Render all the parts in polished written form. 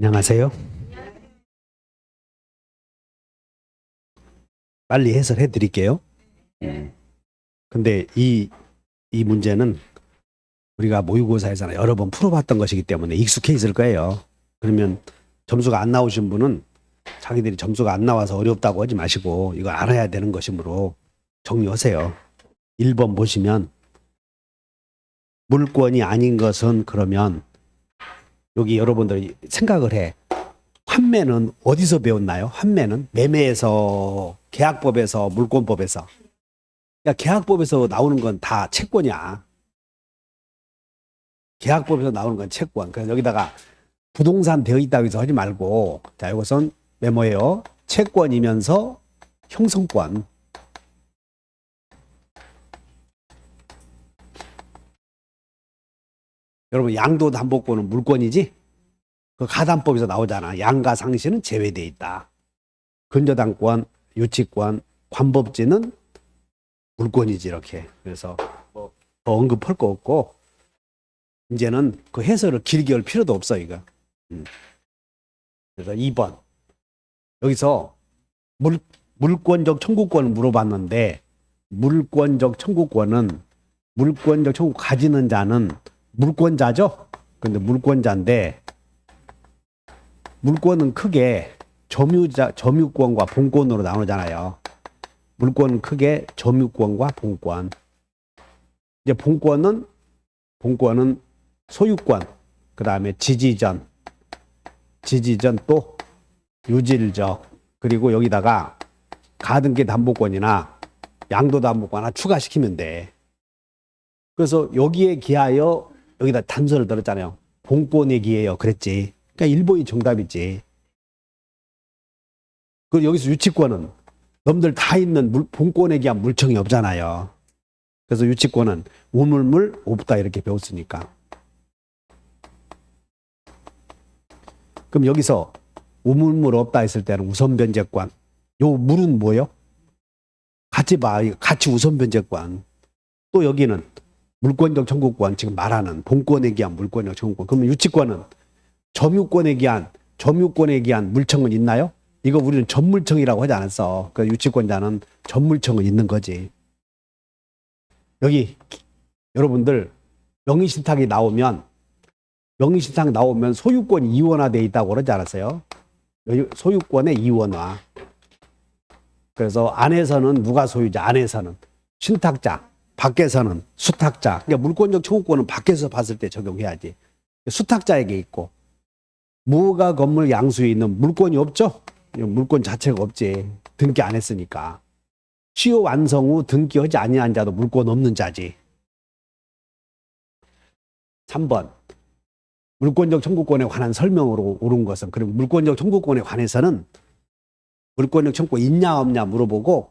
안녕하세요. 빨리 해설해 드릴게요. 근데 이 문제는 우리가 모의고사에서는 여러 번 풀어봤던 것이기 때문에 익숙해 있을 거예요. 그러면 점수가 안 나오신 분은 자기들이 점수가 안 나와서 어렵다고 하지 마시고 이거 알아야 되는 것이므로 정리하세요. 1번 보시면 물권이 아닌 것은 그러면 여기 여러분들이 생각을 해. 환매는 어디서 배웠나요? 환매는 매매에서, 계약법에서, 물권법에서. 야, 계약법에서 나오는 건 다 채권이야. 계약법에서 나오는 건 채권. 그래서 여기다가 부동산 되어 있다고 해서 하지 말고, 자, 이것은 메모예요. 채권이면서 형성권. 여러분, 양도담보권은 물권이지? 그 가담법에서 나오잖아. 양가 상시는 제외되어 있다. 근저당권, 유치권, 관법지는 물권이지 이렇게. 그래서 뭐 더 언급할 거 없고 이제는 그 해설을 길게 할 필요도 없어 이거. 그래서 2번 여기서 물권적 청구권을 물어봤는데 물권적 청구권 가지는 자는 물권자죠. 근데 물권자인데 물권은 크게 점유권과 본권으로 나누잖아요. 물권은 크게 점유권과 본권. 이제 본권은 소유권, 그 다음에 지지전 또 유질적, 그리고 여기다가 가등기 담보권이나 양도담보권 하나 추가시키면 돼. 그래서 여기에 기하여 여기다 단서를 들었잖아요. 본권에 기하여 그랬지. 그러니까 1번이 정답이지. 그리고 여기서 유치권은 놈들 다 있는 본권에 기한 물청이 없잖아요. 그래서 유치권은 우물물 없다 이렇게 배웠으니까. 그럼 여기서 우물물 없다 했을 때는 우선변제권. 요 물은 뭐요? 같이 봐. 같이 우선변제권. 또 여기는 물권적 청구권, 지금 말하는 본권에 기한 물권적 청구권. 그러면 유치권은 점유권에 기한 물청은 있나요? 이거 우리는 전물청이라고 하지 않았어. 그 유치권자는 전물청은 있는 거지. 여기 여러분들 명의신탁이 나오면 소유권이 이원화되어 있다고 그러지 않았어요? 소유권의 이원화. 그래서 안에서는 누가 소유자? 안에서는 신탁자, 밖에서는 수탁자. 그러니까 물권적 청구권은 밖에서 봤을 때 적용해야지. 수탁자에게 있고 무허가 건물 양수에 있는 물권이 없죠? 물권 자체가 없지. 등기 안 했으니까. 시효 완성 후 등기하지 아니한 자도 물권 없는 자지. 3번. 물권적 청구권에 관한 설명으로 옳은 것은, 그리고 물권적 청구권에 관해서는 물권적 청구권 있냐 없냐 물어보고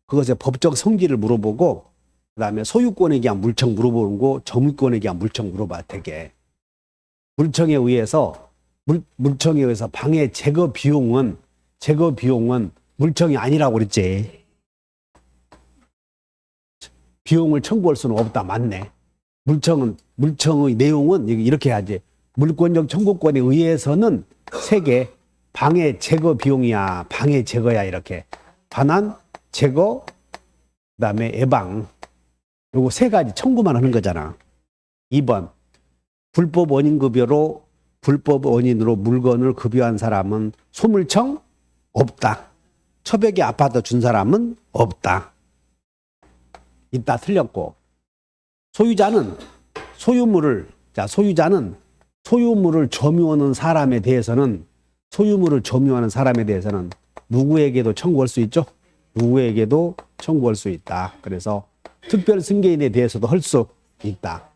그것의 법적 성질을 물어보고 그 다음에 소유권에 대한 물청 물어보는 거, 점유권에 대한 물청 물어봐 되게. 물청에 의해서 방해 제거 비용은 물청이 아니라고 그랬지. 비용을 청구할 수는 없다. 맞네. 물청의 내용은 이렇게 해야지. 물권적 청구권에 의해서는 3개. 방해 제거 비용이야, 방해 제거야, 이렇게. 반환, 제거, 그 다음에 예방. 요거 3가지 청구만 하는 거잖아. 2번. 불법 원인으로 물건을 급여한 사람은 소물청? 없다. 처백이 아파트 준 사람은 없다. 이따 틀렸고. 소유자는 소유물을 점유하는 사람에 대해서는 누구에게도 청구할 수 있죠? 누구에게도 청구할 수 있다. 그래서 특별 승계인에 대해서도 할 수 있다.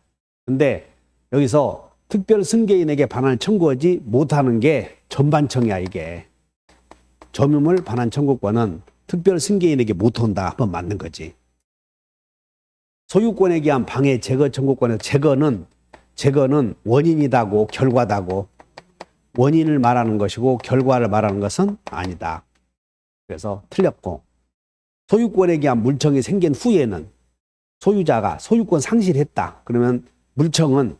근데 여기서 특별 승계인에게 반환을 청구하지 못하는 게 전반청이야, 이게. 점유물 반환 청구권은 특별 승계인에게 못한다. 한번 맞는 거지. 소유권에 기한 방해 제거 청구권에서 제거는 원인이다고 결과다고. 원인을 말하는 것이고 결과를 말하는 것은 아니다. 그래서 틀렸고, 소유권에 기한 물청이 생긴 후에는 소유자가 소유권 상실했다. 그러면 물청은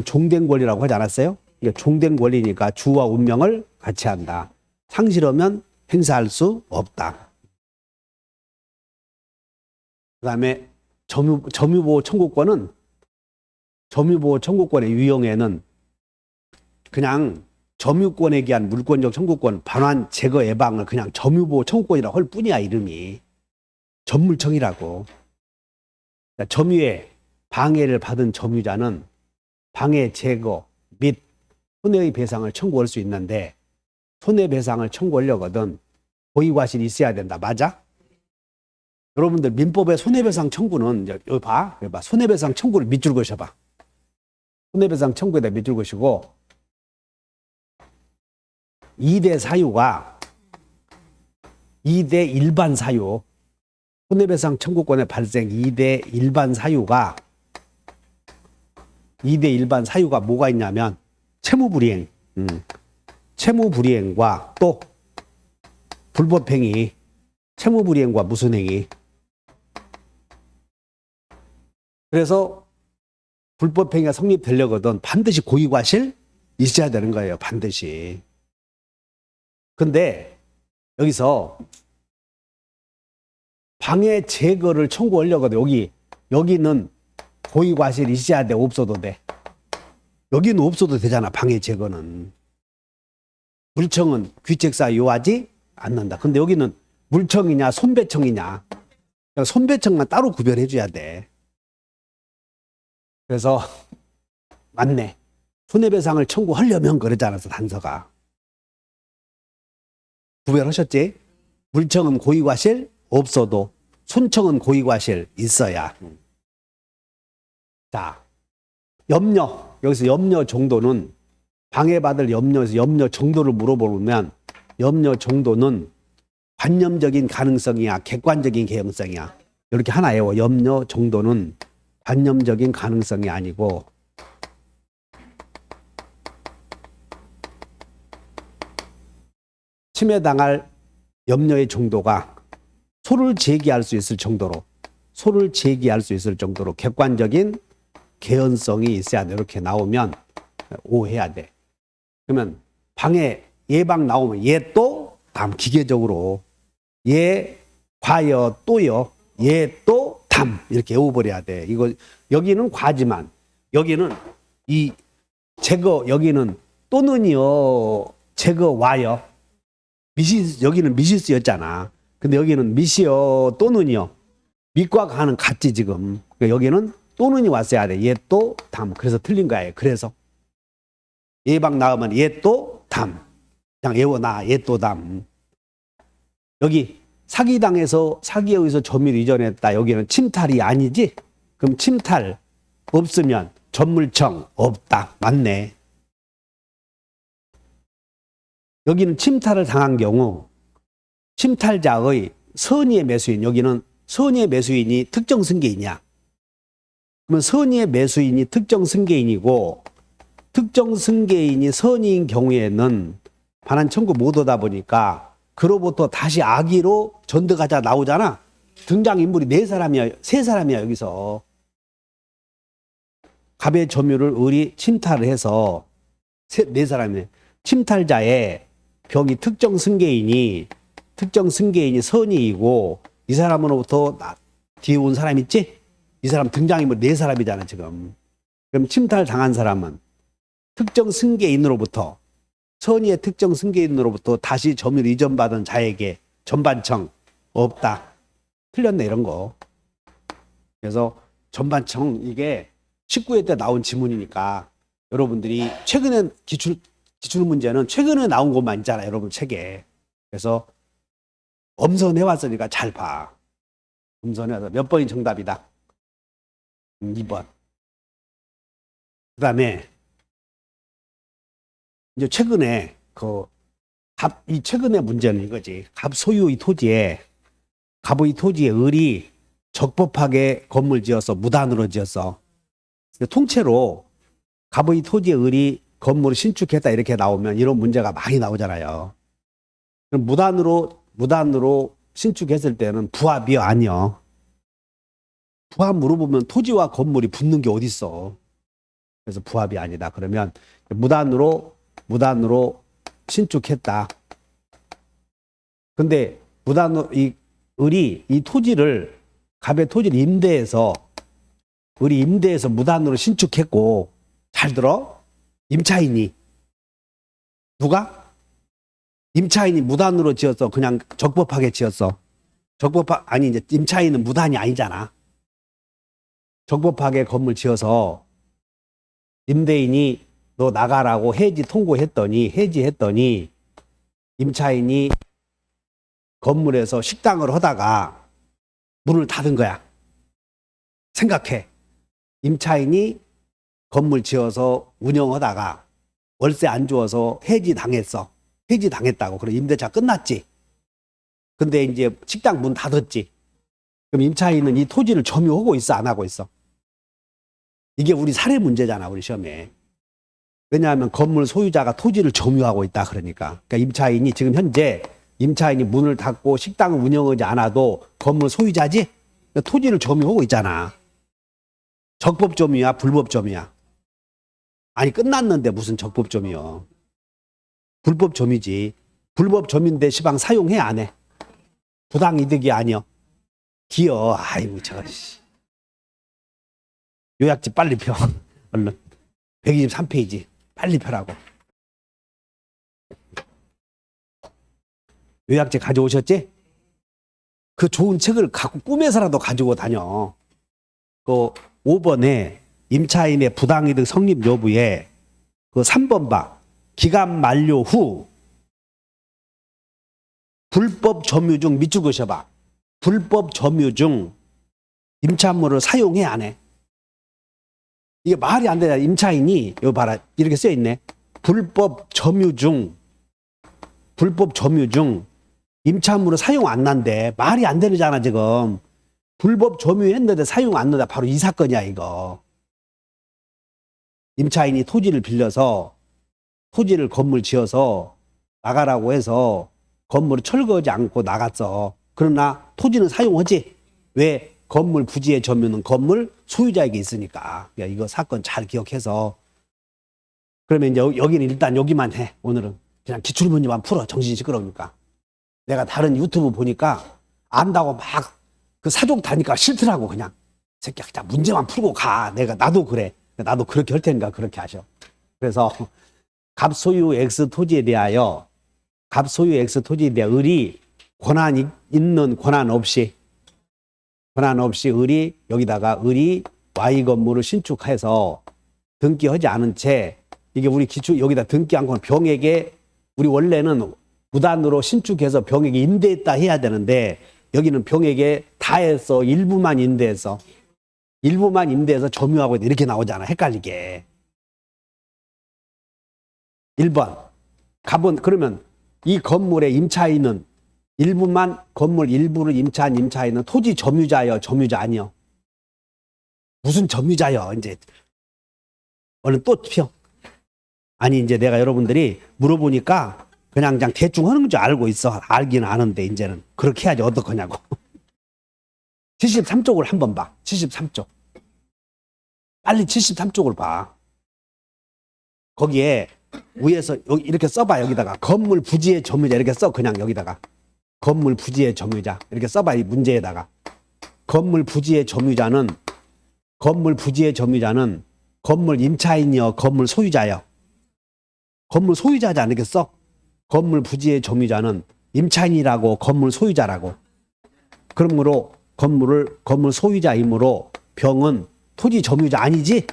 종된 권리라고 하지 않았어요? 그러니까 종된 권리니까 주와 운명을 같이 한다. 상실하면 행사할 수 없다. 그 다음에 점유보호 청구권의 유형에는 그냥 점유권에 기한 물권적 청구권 반환 제거 예방을 그냥 점유보호 청구권이라고 할 뿐이야. 이름이 점물청이라고. 그러니까 점유에 방해를 받은 점유자는 방해 제거 및 손해의 배상을 청구할 수 있는데, 손해배상을 청구하려거든 고의과실이 있어야 된다. 맞아? 여러분들 민법의 손해배상 청구는 여기 봐. 손해배상 청구를 밑줄 그으셔봐. 손해배상 청구에다 밑줄 그으시고 2대 사유가 2대 일반 사유, 손해배상 청구권의 발생 2대 일반 사유가 뭐가 있냐면 채무불이행, 채무불이행과 또 불법행위, 채무불이행과 무슨 행위. 그래서 불법행위가 성립되려거든 반드시 고의과실 있어야 되는 거예요. 반드시. 근데 여기서 방해 제거를 청구하려거든. 여기는 고의과실이 있어야 돼. 없어도 돼. 여기는 없어도 되잖아. 방해 제거는. 물청은 귀책사 요하지 않는다. 근데 여기는 물청이냐 손배청이냐. 손배청만 따로 구별해 줘야 돼. 그래서 맞네. 손해배상을 청구하려면 그러잖아. 단서가. 구별하셨지? 물청은 고의과실 없어도, 손청은 고의과실 있어야. 자, 염려. 여기서 염려 정도는 방해받을 염려에서 염려 정도를 물어보면 염려 정도는 관념적인 가능성이야, 객관적인 개연성이야. 이렇게 하나 외워. 염려 정도는 관념적인 가능성이 아니고 침해당할 염려의 정도가 소를 제기할 수 있을 정도로 객관적인 개연성이 있어야 돼. 이렇게 나오면 오해야 돼. 그러면 방해 예방 나오면 예 또 다음 기계적으로 예 과여 또요 예 또 담 이렇게 외워버려야 돼. 이거 여기는 과지만 여기는 이 제거, 여기는 또는요 제거 와요. 여기는 미시스였잖아. 근데 여기는 미시여 또는요. 밑과 가는 같지 지금. 그러니까 여기는 또는이 왔어야 돼. 예 또 담. 그래서 틀린 거예요. 그래서 예방 나오면 예 또 담. 그냥 외워놔. 예 또 담. 여기 사기에 의해서 점유를 이전했다. 여기는 침탈이 아니지? 그럼 침탈 없으면 전물청 없다. 맞네. 여기는 침탈을 당한 경우 침탈자의 선의의 매수인, 여기는 선의의 매수인이 특정 승계인이야. 그러면 선의의 매수인이 특정 승계인이고 특정 승계인이 선의인 경우에는 반환 청구 못 하다 보니까 그로부터 다시 악의로 전득하자 나오잖아. 등장인물이 세 사람이야 여기서. 갑의 점유를 을이 침탈을 해서 네 사람이네. 침탈자의 병이 특정 승계인이 선의이고 이 사람으로부터 뒤에 온 사람 있지? 이 사람 등장인물 네 사람이잖아 지금. 그럼 침탈 당한 사람은 특정 승계인으로부터 선의의 특정 승계인으로부터 다시 점유를 이전받은 자에게 전반청 없다. 틀렸네 이런 거. 그래서 전반청 이게 19회 때 나온 지문이니까 여러분들이 최근에 기출 문제는 최근에 나온 것만 있잖아요. 여러분 책에. 그래서 엄선해왔으니까 잘 봐. 엄선해와서 몇 번이 정답이다. 2번. 그 다음에 이제 최근에 이 최근의 문제는 이거지. 갑 소유의 토지에 갑의 토지에 을이 적법하게 건물 지어서 무단으로 지었어. 통째로 갑의 토지에 을이 건물을 신축했다 이렇게 나오면 이런 문제가 많이 나오잖아요. 그럼 무단으로 신축했을 때는 부합이요, 아니요? 부합 물어보면 토지와 건물이 붙는 게 어딨어? 그래서 부합이 아니다. 그러면 무단으로 신축했다. 근데 무단으로 을이 이 토지를 갑의 토지를 임대해서 무단으로 신축했고, 잘 들어? 임차인이 누가? 임차인이 무단으로 지었어. 그냥 적법하게 지었어. 아니 이제 임차인은 무단이 아니잖아. 적법하게 건물 지어서 임대인이 너 나가라고 해지했더니 임차인이 건물에서 식당을 하다가 문을 닫은 거야. 생각해. 임차인이 건물 지어서 운영하다가 월세 안 주어서 해지당했어. 해지당했다고. 그럼 임대차 끝났지. 근데 이제 식당 문 닫았지. 그럼 임차인은 이 토지를 점유하고 있어, 안 하고 있어? 이게 우리 사례 문제잖아, 우리 시험에. 왜냐하면 건물 소유자가 토지를 점유하고 있다, 그러니까. 그러니까 임차인이 지금 현재 임차인이 문을 닫고 식당을 운영하지 않아도 건물 소유자지? 그러니까 토지를 점유하고 있잖아. 적법 점유야, 불법 점유야? 아니, 끝났는데 무슨 적법 점유야? 불법 점유지. 불법 점유인데 시방 사용해, 안 해? 부당 이득이 아니여. 기여. 아이고, 저거, 씨. 요약지 빨리 펴. 얼른. 123페이지. 빨리 펴라고. 요약지 가져오셨지? 그 좋은 책을 갖고 꿈에서라도 가지고 다녀. 그 5번에 임차인의 부당이득 성립 여부에 그 3번 봐. 기간 만료 후 불법 점유 중 밑줄 그으셔봐. 불법 점유 중 임차물을 사용해, 안 해? 이게 말이 안 되잖아. 임차인이 여기 봐라, 이렇게 써 있네. 불법 점유 중 임차물을 사용 안 난대. 말이 안 되잖아 지금. 불법 점유했는데 사용 안 난다. 바로 이 사건이야 이거. 임차인이 토지를 빌려서 토지를 건물 지어서 나가라고 해서 건물을 철거하지 않고 나갔어. 그러나 토지는 사용하지. 왜? 건물 부지의 점유는 건물 소유자에게 있으니까. 그러니까 이거 사건 잘 기억해서. 그러면 이제 여기는 일단 여기만 해. 오늘은 그냥 기출문제만 풀어. 정신 시끄러우니까. 내가 다른 유튜브 보니까 안다고 막 그 사족 다니까 싫더라고. 그냥 새끼야 그냥 문제만 풀고 가. 나도 그래. 나도 그렇게 할 테니까 그렇게 하셔. 그래서 갑소유 X 토지에 대하여 을이 권한 있는 권한 없이 을이 여기다가 을이 Y 건물을 신축해서 등기하지 않은 채 이게 우리 기출 여기다 등기 않고 병에게 우리 원래는 무단으로 신축해서 병에게 임대했다 해야 되는데 여기는 병에게 다 했어. 일부만 임대해서 점유하고 있다. 이렇게 나오잖아. 헷갈리게. 1번. 그러면 이 건물의 임차인은 건물 일부를 임차한 임차인은 토지 점유자여, 점유자 아니여? 무슨 점유자여? 이제 얼른 또 펴. 아니 이제 내가 여러분들이 물어보니까 그냥 대충 하는 줄 알고 있어. 알기는 아는데 이제는 그렇게 해야지 어떡하냐고. 73쪽을 한번 봐. 73쪽. 빨리 73쪽을 봐. 거기에 위에서 여기 이렇게 써봐. 여기다가 건물 부지의 점유자 이렇게 써. 그냥 여기다가 건물 부지의 점유자 이렇게 써봐. 이 문제에다가 건물 부지의 점유자는 건물 임차인이여, 건물 소유자여? 건물 소유자지 않겠어? 건물 부지의 점유자는 임차인이라고, 건물 소유자라고. 그러므로 건물 소유자이므로 병은 토지 점유자 아니지?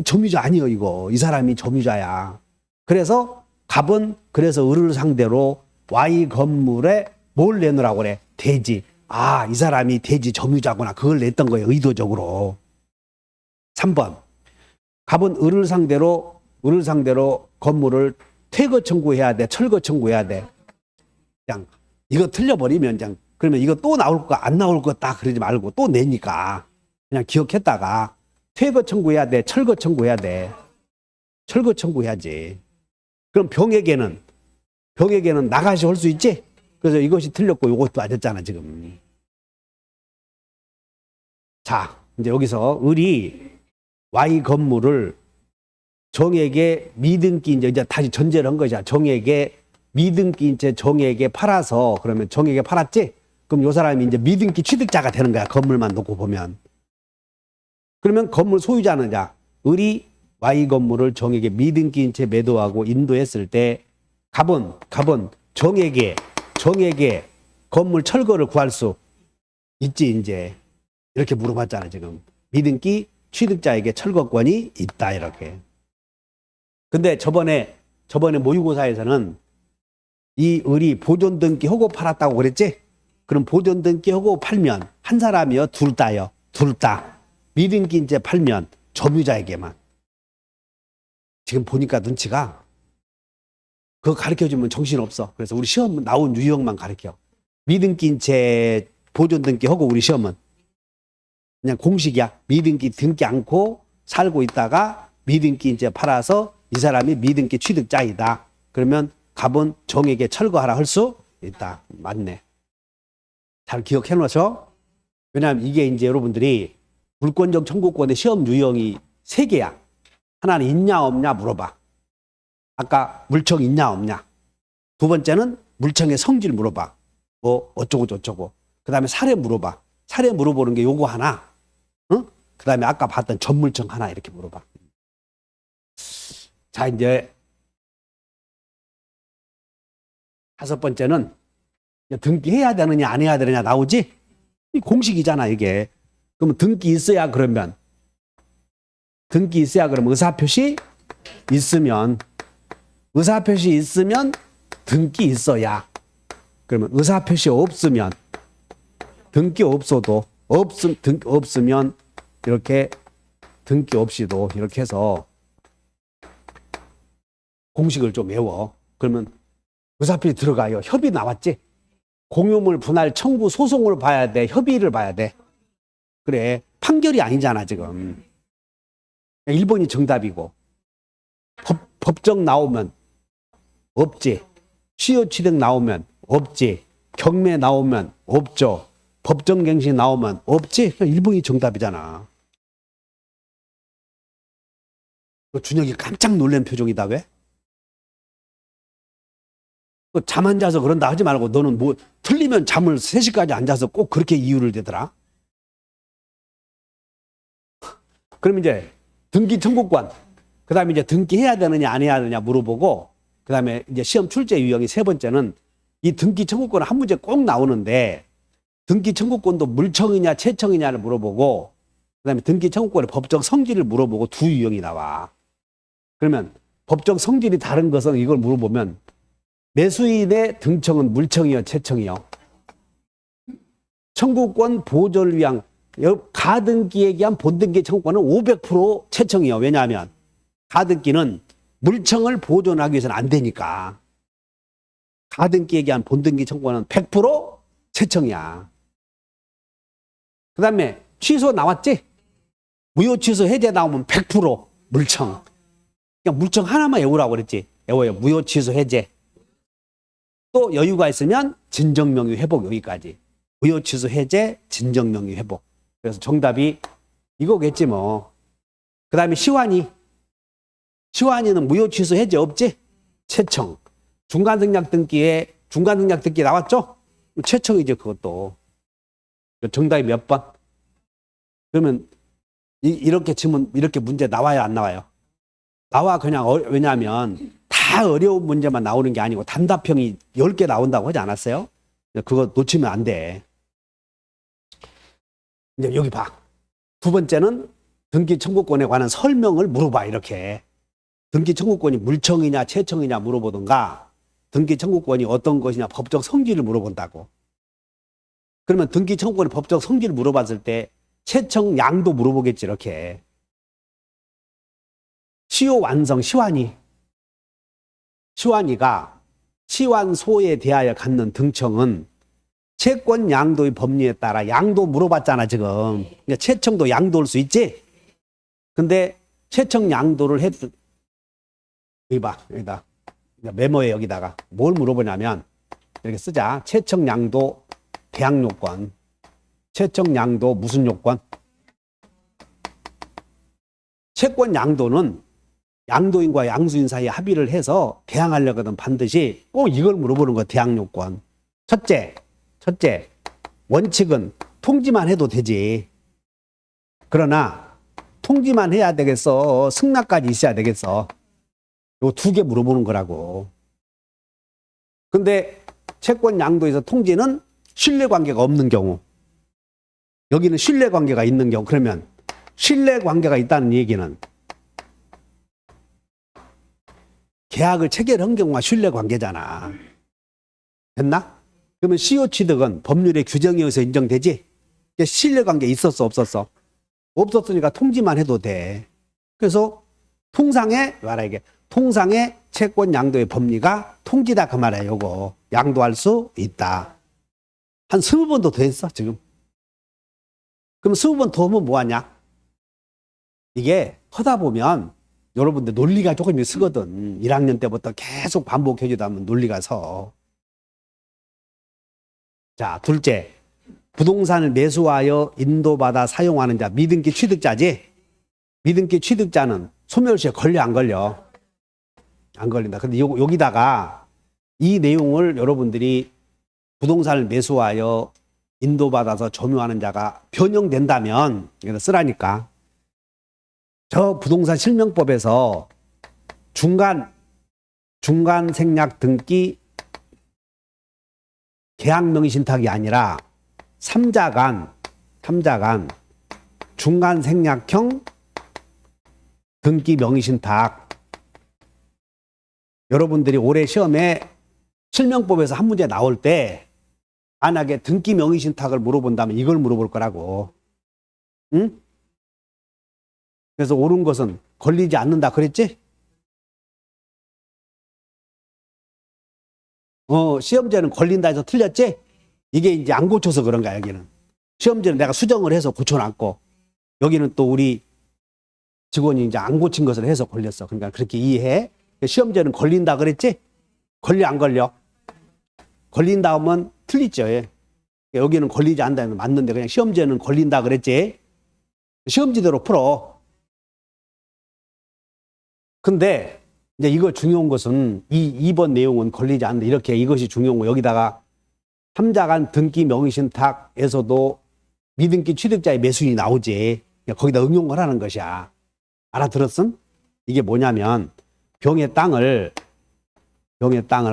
점유자 아니여 이거. 이 사람이 점유자야. 그래서 갑은 그래서 을을 상대로 Y 건물에 뭘 내놓으라고 그래? 대지. 아, 이 사람이 대지 점유자구나. 그걸 냈던 거예요. 의도적으로. 3번. 갑은 을을 상대로 건물을 퇴거 청구해야 돼. 철거 청구해야 돼. 그냥 이거 틀려버리면 그러면 이거 또 나올 거 안 나올 거 딱 그러지 말고 또 내니까 그냥 기억했다가 퇴거 청구해야 돼. 철거 청구해야 돼. 철거 청구해야지. 그럼 병에게는 나가시 할 수 있지? 그래서 이것이 틀렸고 이것도 맞았잖아 지금. 자, 이제 여기서 을이 Y 건물을 정에게 미등기 이제 다시 전제를 한 것이야. 정에게 미등기 이제 정에게 팔아서 그러면 정에게 팔았지? 그럼 요 사람이 이제 미등기 취득자가 되는 거야. 건물만 놓고 보면. 그러면 건물 소유자는 자, 을이 Y 건물을 정에게 미등기인 채 매도하고 인도했을 때 갑은 정에게 건물 철거를 구할 수 있지 이제 이렇게 물어봤잖아 지금. 미등기 취득자에게 철거권이 있다 이렇게. 근데 저번에 모의고사에서는 이 을이 보존 등기하고 팔았다고 그랬지? 그럼 보존 등기하고 팔면 한 사람이요 둘 다요 둘 다. 미등기 이제 팔면 점유자에게만. 지금 보니까 눈치가 그거 가르쳐주면 정신없어. 그래서 우리 시험 나온 유형만 가르쳐. 미등기 채 보존 등기하고 우리 시험은 그냥 공식이야. 미등기 등기 않고 살고 있다가 미등기 이제 팔아서 이 사람이 미등기 취득자이다. 그러면 갑은 정에게 철거하라 할 수 있다. 맞네. 잘 기억해 놓으셔. 왜냐하면 이게 이제 여러분들이 물권적 청구권의 시험 유형이 3개야. 하나는 있냐 없냐 물어봐. 아까 물청 있냐 없냐. 두 번째는 물청의 성질 물어봐. 뭐 어쩌고 저쩌고. 그 다음에 사례 물어봐. 사례 물어보는 게 요거 하나. 응? 그 다음에 아까 봤던 전물청 하나 이렇게 물어봐. 자 이제 5번째는 등기해야 되느냐 안 해야 되느냐 나오지? 이 공식이잖아 이게. 그러면 등기 있어야 그러면 의사표시 있으면 등기 있어야. 그러면 의사표시 없으면 등기 없어도 없으면 이렇게 등기 없이도 이렇게 해서 공식을 좀 외워. 그러면 의사표시 들어가요. 협의 나왔지? 공유물 분할 청구 소송을 봐야 돼. 협의를 봐야 돼. 그래. 판결이 아니잖아 지금. 1번이 정답이고. 법정 나오면 없지. 시효 취득 나오면 없지. 경매 나오면 없죠. 법정갱신 나오면 없지. 1번이 정답이잖아. 준혁이 깜짝 놀란 표정이다 왜? 잠 안 자서 그런다 하지 말고 너는 뭐 틀리면 잠을 3시까지 앉아서 꼭 그렇게 이유를 대더라. 그럼 이제 등기 청구권, 그 다음에 이제 등기해야 되느냐 안 해야 되느냐 물어보고, 그 다음에 이제 시험 출제 유형이 3번째는 이 등기 청구권 한 문제 꼭 나오는데 등기 청구권도 물청이냐 채청이냐를 물어보고, 그 다음에 등기 청구권의 법적 성질을 물어보고 두 유형이 나와. 그러면 법적 성질이 다른 것은 이걸 물어보면 매수인의 등청은 물청이요 채청이요? 청구권 보존을 위한 가등기에 대한 본등기 청구권은 500% 채청이요. 왜냐하면 가등기는 물청을 보존하기 위해서는 안 되니까. 가등기에 대한 본등기 청구권은 100% 채청이야. 그 다음에 취소 나왔지? 무효 취소 해제 나오면 100% 물청. 그냥 물청 하나만 외우라고 그랬지. 외워요. 무효 취소 해제. 또 여유가 있으면 진정명의 회복 여기까지. 무효 취소 해제, 진정명의 회복. 그래서 정답이 이거겠지 뭐. 그 다음에 시환이는 무효 취소 해제 없지? 채청. 중간승낙 등기 나왔죠? 채청이죠 그것도. 정답이 몇 번? 그러면 이렇게 질문, 이렇게 문제 나와요 안 나와요? 나와. 그냥 왜냐하면 다 어려운 문제만 나오는 게 아니고 단답형이 10개 나온다고 하지 않았어요? 그거 놓치면 안 돼. 이제 여기 봐. 두 번째는 등기 청구권에 관한 설명을 물어봐. 이렇게 등기 청구권이 물청이냐 채청이냐 물어보든가, 등기 청구권이 어떤 것이냐 법적 성질을 물어본다고. 그러면 등기 청구권의 법적 성질을 물어봤을 때 채청 양도 물어보겠지. 이렇게 시효 완성 시환이가 시환소에 대하여 갖는 등청은 채권 양도의 법리에 따라 양도 물어봤잖아 지금. 그러니까 채청도 양도할 수 있지. 근데 채청 양도를 여기 봐. 여기다 메모에 여기다가 뭘 물어보냐면 이렇게 쓰자. 채청 양도 계약 요건. 채청 양도 무슨 요건? 채권 양도는 양도인과 양수인 사이에 합의를 해서 대항하려거든 반드시 꼭 이걸 물어보는 거 대항요건. 첫째, 원칙은 통지만 해도 되지. 그러나 통지만 해야 되겠어? 승낙까지 있어야 되겠어? 요 두 개 물어보는 거라고. 근데 채권 양도에서 통지는 신뢰관계가 없는 경우, 여기는 신뢰관계가 있는 경우, 그러면 신뢰관계가 있다는 얘기는 계약을 체결한 경우가 신뢰관계잖아. 됐나? 그러면 시효 취득은 법률의 규정에 의해서 인정되지? 신뢰관계 있었어, 없었어? 없었으니까 통지만 해도 돼. 그래서 통상의 채권 양도의 법리가 통지다 그 말이야. 요거 양도할 수 있다. 한 20번도 더 했어 지금. 그럼 20번 더 하면 뭐하냐? 이게 하다 보면 여러분들 논리가 조금 쓰거든. 1학년 때부터 계속 반복해주다 보면 논리가 서. 자, 둘째, 부동산을 매수하여 인도받아 사용하는 자, 미등기 취득자지. 미등기 취득자는 소멸시에 걸려 안 걸려? 안 걸린다. 근데 여기다가 이 내용을 여러분들이 부동산을 매수하여 인도받아서 점유하는 자가 변형된다면 여기다 쓰라니까. 저 부동산 실명법에서 중간 생략 등기 계약 명의신탁이 아니라 3자 간 중간 생략형 등기 명의신탁. 여러분들이 올해 시험에 실명법에서 한 문제 나올 때 만약에 등기 명의신탁을 물어본다면 이걸 물어볼 거라고. 응? 그래서 옳은 것은 걸리지 않는다 그랬지? 시험제는 걸린다 해서 틀렸지? 이게 이제 안 고쳐서 그런 거야, 여기는. 시험제는 내가 수정을 해서 고쳐놨고, 여기는 또 우리 직원이 이제 안 고친 것을 해서 걸렸어. 그러니까 그렇게 이해해. 시험제는 걸린다 그랬지? 걸려, 안 걸려? 걸린다 하면 틀리죠. 예. 여기는 걸리지 않는다면 맞는데, 그냥 시험제는 걸린다 그랬지? 시험지대로 풀어. 근데, 이제 이거 중요한 것은, 2번 내용은 걸리지 않는다. 이렇게 이것이 중요한 거. 여기다가 3자 간 등기 명의신탁에서도 미등기 취득자의 매수인이 나오지. 거기다 응용을 하는 것이야. 알아들었음? 이게 뭐냐면 병의 땅을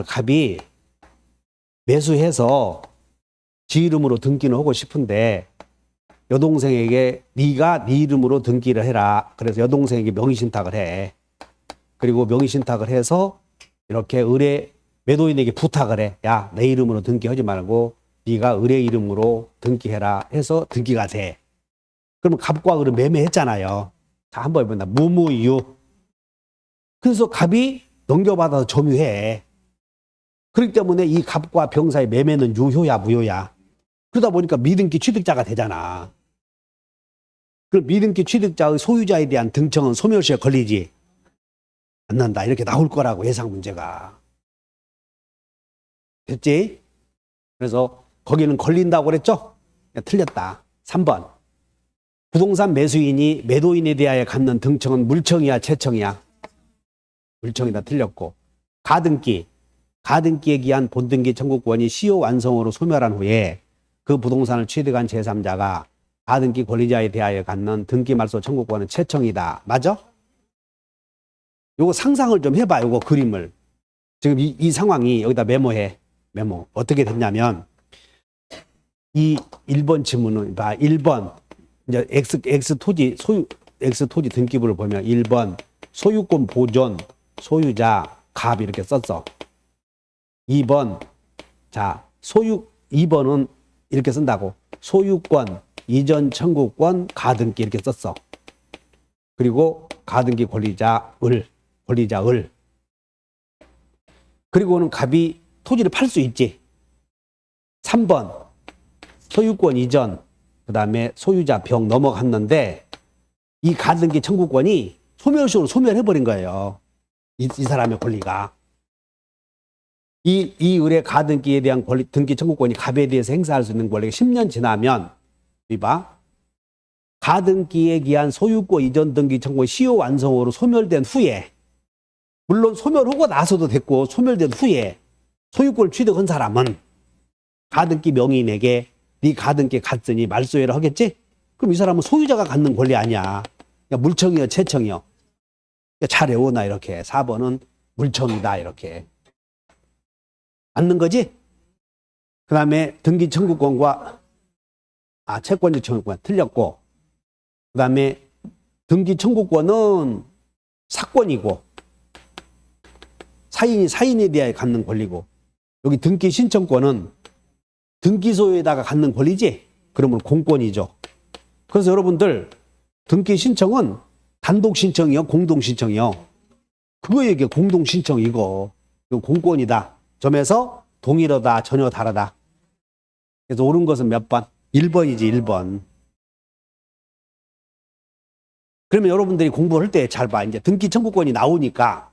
갑이 매수해서 지 이름으로 등기는 하고 싶은데 여동생에게 네가 네 이름으로 등기를 해라. 그래서 여동생에게 명의신탁을 해. 그리고 명의신탁을 해서 이렇게 매도인에게 부탁을 해. 야, 내 이름으로 등기하지 말고 네가 의뢰 이름으로 등기해라 해서 등기가 돼. 그러면 갑과 을은 매매했잖아요. 자, 한번 해본다. 무무유. 그래서 갑이 넘겨받아서 점유해. 그렇기 때문에 이 갑과 병 사이 매매는 유효야, 무효야? 그러다 보니까 미등기 취득자가 되잖아. 그럼 미등기 취득자의 소유자에 대한 등청은 소멸시에 걸리지 않는다. 이렇게 나올 거라고, 예상 문제가. 됐지? 그래서 거기는 걸린다고 그랬죠? 틀렸다. 3번. 부동산 매수인이 매도인에 대하여 갖는 등청은 물청이야, 채청이야? 물청이다. 틀렸고. 가등기에 기한 본등기 청구권이 시효 완성으로 소멸한 후에 그 부동산을 취득한 제3자가 가등기 권리자에 대하여 갖는 등기 말소 청구권은 채청이다. 맞아? 요거 상상을 좀 해봐. 요거 그림을. 지금 이 상황이 여기다 메모. 어떻게 됐냐면 이 1번 지문은 1번 이제 X 토지 등기부를 보면 1번 소유권 보존 소유자 갑 이렇게 썼어. 2번 2번은 이렇게 쓴다고. 소유권 이전 청구권 가등기 이렇게 썼어. 그리고 가등기 권리자 을. 그리고는 갑이 토지를 팔 수 있지. 3번 소유권 이전, 그 다음에 소유자 병 넘어갔는데 이 가등기 청구권이 소멸시효로 소멸해버린 거예요. 이 사람의 권리가. 이 의뢰 가등기에 대한 등기 청구권이 갑에 대해서 행사할 수 있는 권리가 10년 지나면 봐. 가등기에 기한 소유권 이전 등기 청구권 시효 완성으로 소멸된 후에 물론 소멸하고 나서도 됐고 소멸된 후에 소유권을 취득한 사람은 가등기 명의인에게 네 가등기 갔으니 말소유를 하겠지? 그럼 이 사람은 소유자가 갖는 권리 아니야. 그러니까 물청이요, 채청이요. 그러니까 잘 외워놔 이렇게. 4번은 물청이다 이렇게. 맞는 거지? 그 다음에 등기 청구권과 채권적 청구권 틀렸고, 그 다음에 등기 청구권은 사건이고 사인에 대하여 갖는 권리고, 여기 등기 신청권은 등기소유에다가 갖는 권리지? 그러면 공권이죠. 그래서 여러분들 등기 신청은 단독 신청이요, 공동 신청이요. 그거 얘기해. 공동 신청 이거 공권이다. 점에서 동일하다, 전혀 다르다. 그래서 옳은 것은 몇 번? 1번이지, 1번. 그러면 여러분들이 공부할 때 잘 봐. 이제 등기 청구권이 나오니까,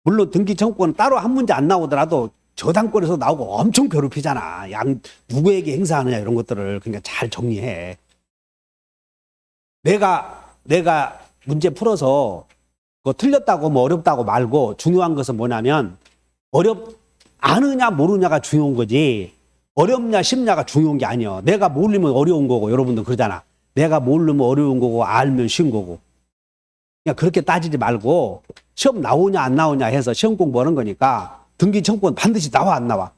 물론 등기 청구권은 따로 한 문제 안 나오더라도 저당권에서 나오고 엄청 괴롭히잖아. 누구에게 행사하느냐 이런 것들을. 그러니까 잘 정리해. 내가 문제 풀어서 그거 틀렸다고 뭐 어렵다고 말고, 중요한 것은 뭐냐면 아느냐 모르냐가 중요한 거지, 어렵냐 쉽냐가 중요한 게 아니야. 내가 모르면 어려운 거고, 여러분들 그러잖아. 내가 모르면 어려운 거고 알면 쉬운 거고. 그냥 그렇게 따지지 말고 시험 나오냐 안 나오냐 해서 시험 공부하는 거니까 등기 청구권 반드시 나와 안 나와?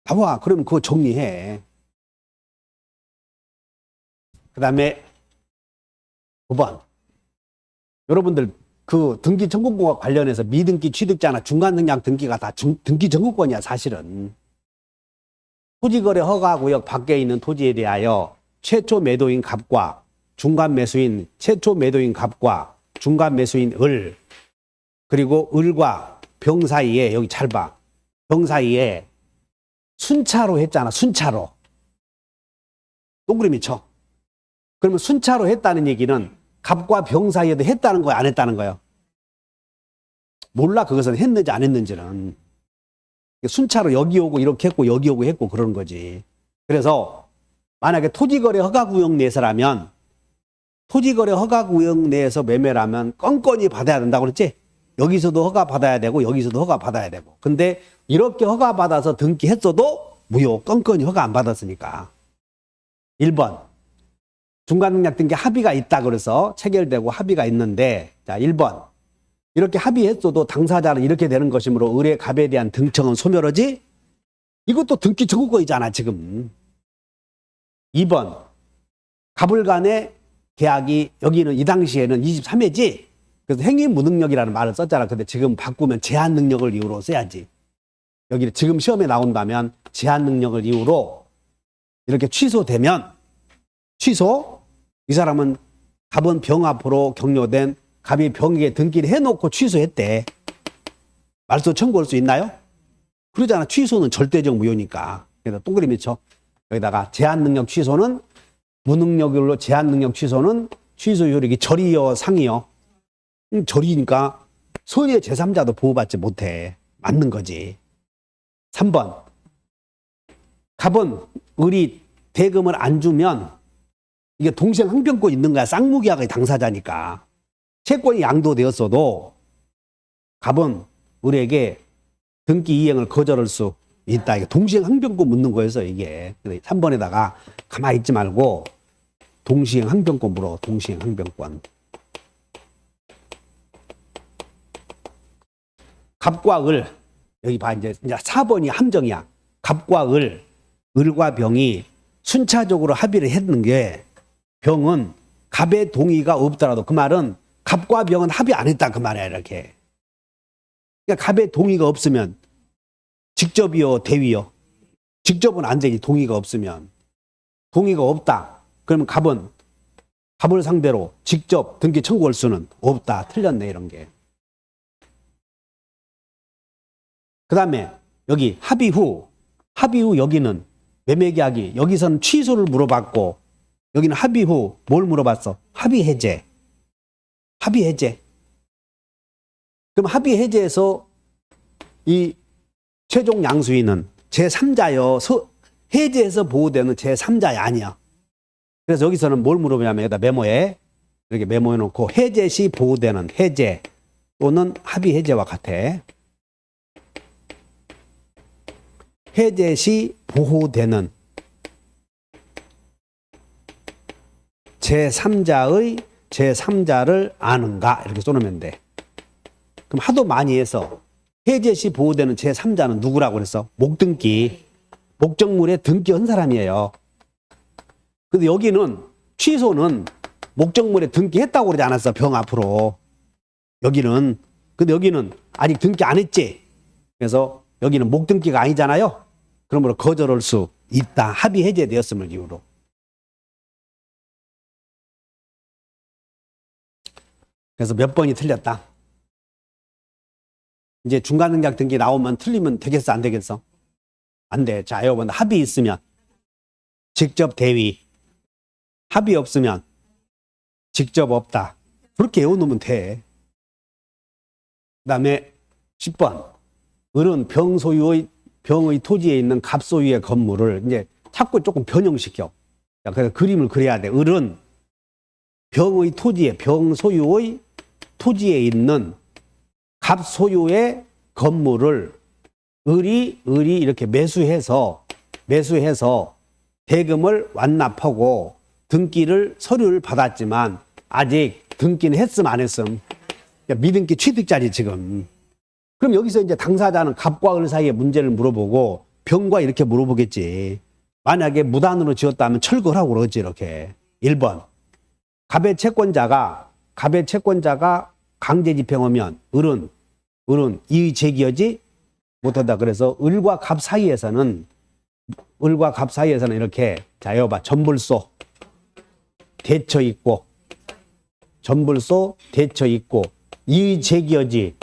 나와. 그러면 그거 정리해. 그 다음에 9번. 여러분들 그 등기 청구권과 관련해서 미등기 취득자나 중간능력 등기가 다 등기 청구권이야 사실은. 토지거래 허가구역 밖에 있는 토지에 대하여 최초 매도인 갑과 중간 매수인, 최초 매도인 갑과 중간 매수인 을, 그리고 을과 병 사이에, 여기 잘 봐, 병 사이에 순차로 했잖아. 순차로. 동그라미 쳐. 그러면 순차로 했다는 얘기는 갑과 병 사이에도 했다는 거야, 안 했다는 거야? 몰라. 그것은 했는지 안 했는지는. 순차로 여기 오고 이렇게 했고 여기 오고 했고 그런 거지. 그래서 만약에 토지거래 허가구역 내에서라면, 토지거래 허가구역 내에서 매매라면 건건히 받아야 된다고 그랬지? 여기서도 허가 받아야 되고 여기서도 허가 받아야 되고. 근데 이렇게 허가 받아서 등기했어도 무효. 건건히 허가 안 받았으니까. 1번. 중간능력 등기 합의가 있다 그래서 체결되고 합의가 있는데, 자 1번. 이렇게 합의했어도 당사자는 이렇게 되는 것이므로 을의 갑에 대한 등청은 소멸하지? 이것도 등기 청구권이잖아 지금. 2번. 갑을 간의 계약이, 여기는 이 당시에는 23회지? 그래서 행위 무능력이라는 말을 썼잖아. 근데 지금 바꾸면 제한 능력을 이유로 써야지. 여기 지금 시험에 나온다면 제한 능력을 이유로 이렇게 취소되면, 취소, 이 사람은 갑은 병 앞으로 격려된 갑이 병에게 등기를 해놓고 취소했대. 말소 청구할 수 있나요? 그러잖아. 취소는 절대적 무효니까. 그래서 동그라미 쳐. 여기다가 제한 능력 취소는, 무능력으로 제한 능력 취소는 취소 효력이 절이요 상이요? 절이니까 소유의 제3자도 보호받지 못해. 맞는 거지. 3번. 갑은 을이 대금을 안 주면 이게 동생 항변권 있는 거야. 쌍무계약의 당사자니까. 채권이 양도되었어도 갑은 을에게 등기 이행을 거절할 수 있다. 이게 동시행 항변권 묻는 거여서 이게. 3번에다가 가만히 있지 말고 동시행 항변권 물어. 동시행 항변권. 갑과 을. 여기 봐. 이제 4번이 함정이야. 갑과 을과 병이 순차적으로 합의를 했는 게, 병은 갑의 동의가 없더라도, 그 말은 갑과 병은 합의 안 했다 그 말이야. 이렇게. 그러니까 갑의 동의가 없으면, 직접이요 대위요? 직접은 안 되지. 동의가 없으면. 동의가 없다. 그러면 갑을 상대로 직접 등기 청구할 수는 없다. 틀렸네 이런 게. 그 다음에 여기 합의 후 여기는 매매계약이, 여기서는 취소를 물어봤고 여기는 합의 후 뭘 물어봤어? 합의 해제. 그럼 합의 해제에서 이 최종 양수인은 제3자여, 해제해서 보호되는 제3자야 아니야. 그래서 여기서는 뭘 물어보냐면, 여기다 메모에 이렇게 메모해 놓고, 해제 시 보호되는, 해제 또는 합의 해제와 같아. 해제 시 보호되는 제3자를 아는가 이렇게 써놓으면 돼. 그럼 하도 많이 해서 해제 시 보호되는 제3자는 누구라고 그랬어? 목등기. 목적물에 등기한 사람이에요. 근데 여기는 취소는 목적물에 등기했다고 그러지 않았어. 병 앞으로. 여기는. 근데 여기는 아직 등기 안 했지. 그래서 여기는 목등기가 아니잖아요. 그러므로 거절할 수 있다. 합의 해제되었음을 이유로. 그래서 몇 번이 틀렸다. 이제 중간능력 등기 나오면 틀리면 되겠어? 안 되겠어? 안 돼. 자, 여러분 합의 있으면 직접 대위. 합의 없으면 직접 없다. 그렇게 외워놓으면 돼. 그 다음에 10번. 을은 병의 토지에 있는 갑소유의 건물을 이제 자꾸 조금 변형시켜. 그래서 그림을 그려야 돼. 을은 병의 토지에, 병 소유의 토지에 있는 갑소유의 건물을 을이 이렇게 매수해서 대금을 완납하고 등기를 서류를 받았지만 아직 등기는 했음 안 했음. 미등기 취득자지 지금. 그럼 여기서 이제 당사자는 갑과 을 사이의 문제를 물어보고 병과 이렇게 물어보겠지. 만약에 무단으로 지었다면 철거를 하고 그러지 이렇게. 1번. 갑의 채권자가 강제 집행하면 을은 이의 제기하지 못한다. 그래서 을과 갑 사이에서는 이렇게 자 여봐 전불소 대처 있고 이의 제기하지.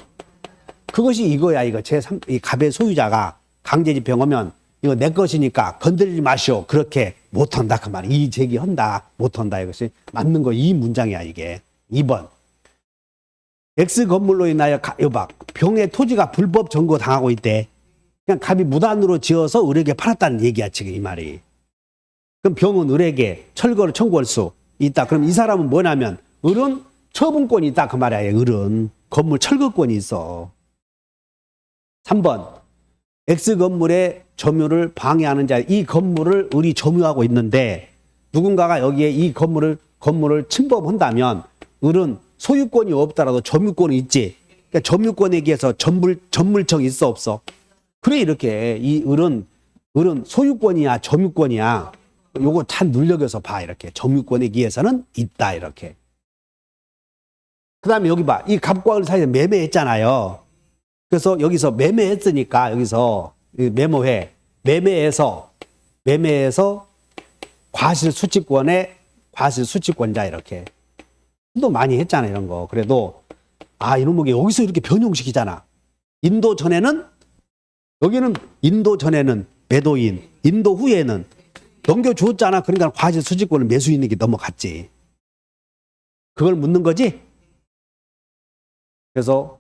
그것이 이거야. 이거 이 갑의 소유자가 강제 집행하면 이거 내 것이니까 건드리지 마시오. 그렇게 못한다 그 말이야. 이의 제기한다 못한다. 이것이 맞는 거 이 문장이야 이게. 2번. X 건물로 인하여 여봐 병의 토지가 불법 점거 당하고 있대. 그냥 갑이 무단으로 지어서 을에게 팔았다는 얘기야 지금 이 말이. 그럼 병은 을에게 철거를 청구할 수 있다. 그럼 이 사람은 뭐냐면 을은 처분권이 있다 그 말이야. 을은 건물 철거권이 있어. 3번. X 건물의 점유를 방해하는 자. 이 건물을 을이 점유하고 있는데 누군가가 여기에 이 건물을 침범한다면 을은 소유권이 없더라도 점유권이 있지. 그러니까 점유권에 비해서 전물청이 있어 없어? 그래 이렇게 이 을은 소유권이야 점유권이야. 요거 잘 눈여겨서 봐 이렇게. 점유권에 비해서는 있다 이렇게. 그 다음에 여기 봐. 이 갑과 을 사이에 매매했잖아요. 그래서 여기서 매매했으니까 여기서 매매해서 과실수취권자 이렇게. 또 많이 했잖아 이런 거. 그래도 이놈에게 여기서 이렇게 변형시키잖아. 여기는 인도 전에는 매도인, 인도 후에는 넘겨주었잖아. 그러니까 과실수취권을 매수인에게 넘어갔지. 그걸 묻는 거지. 그래서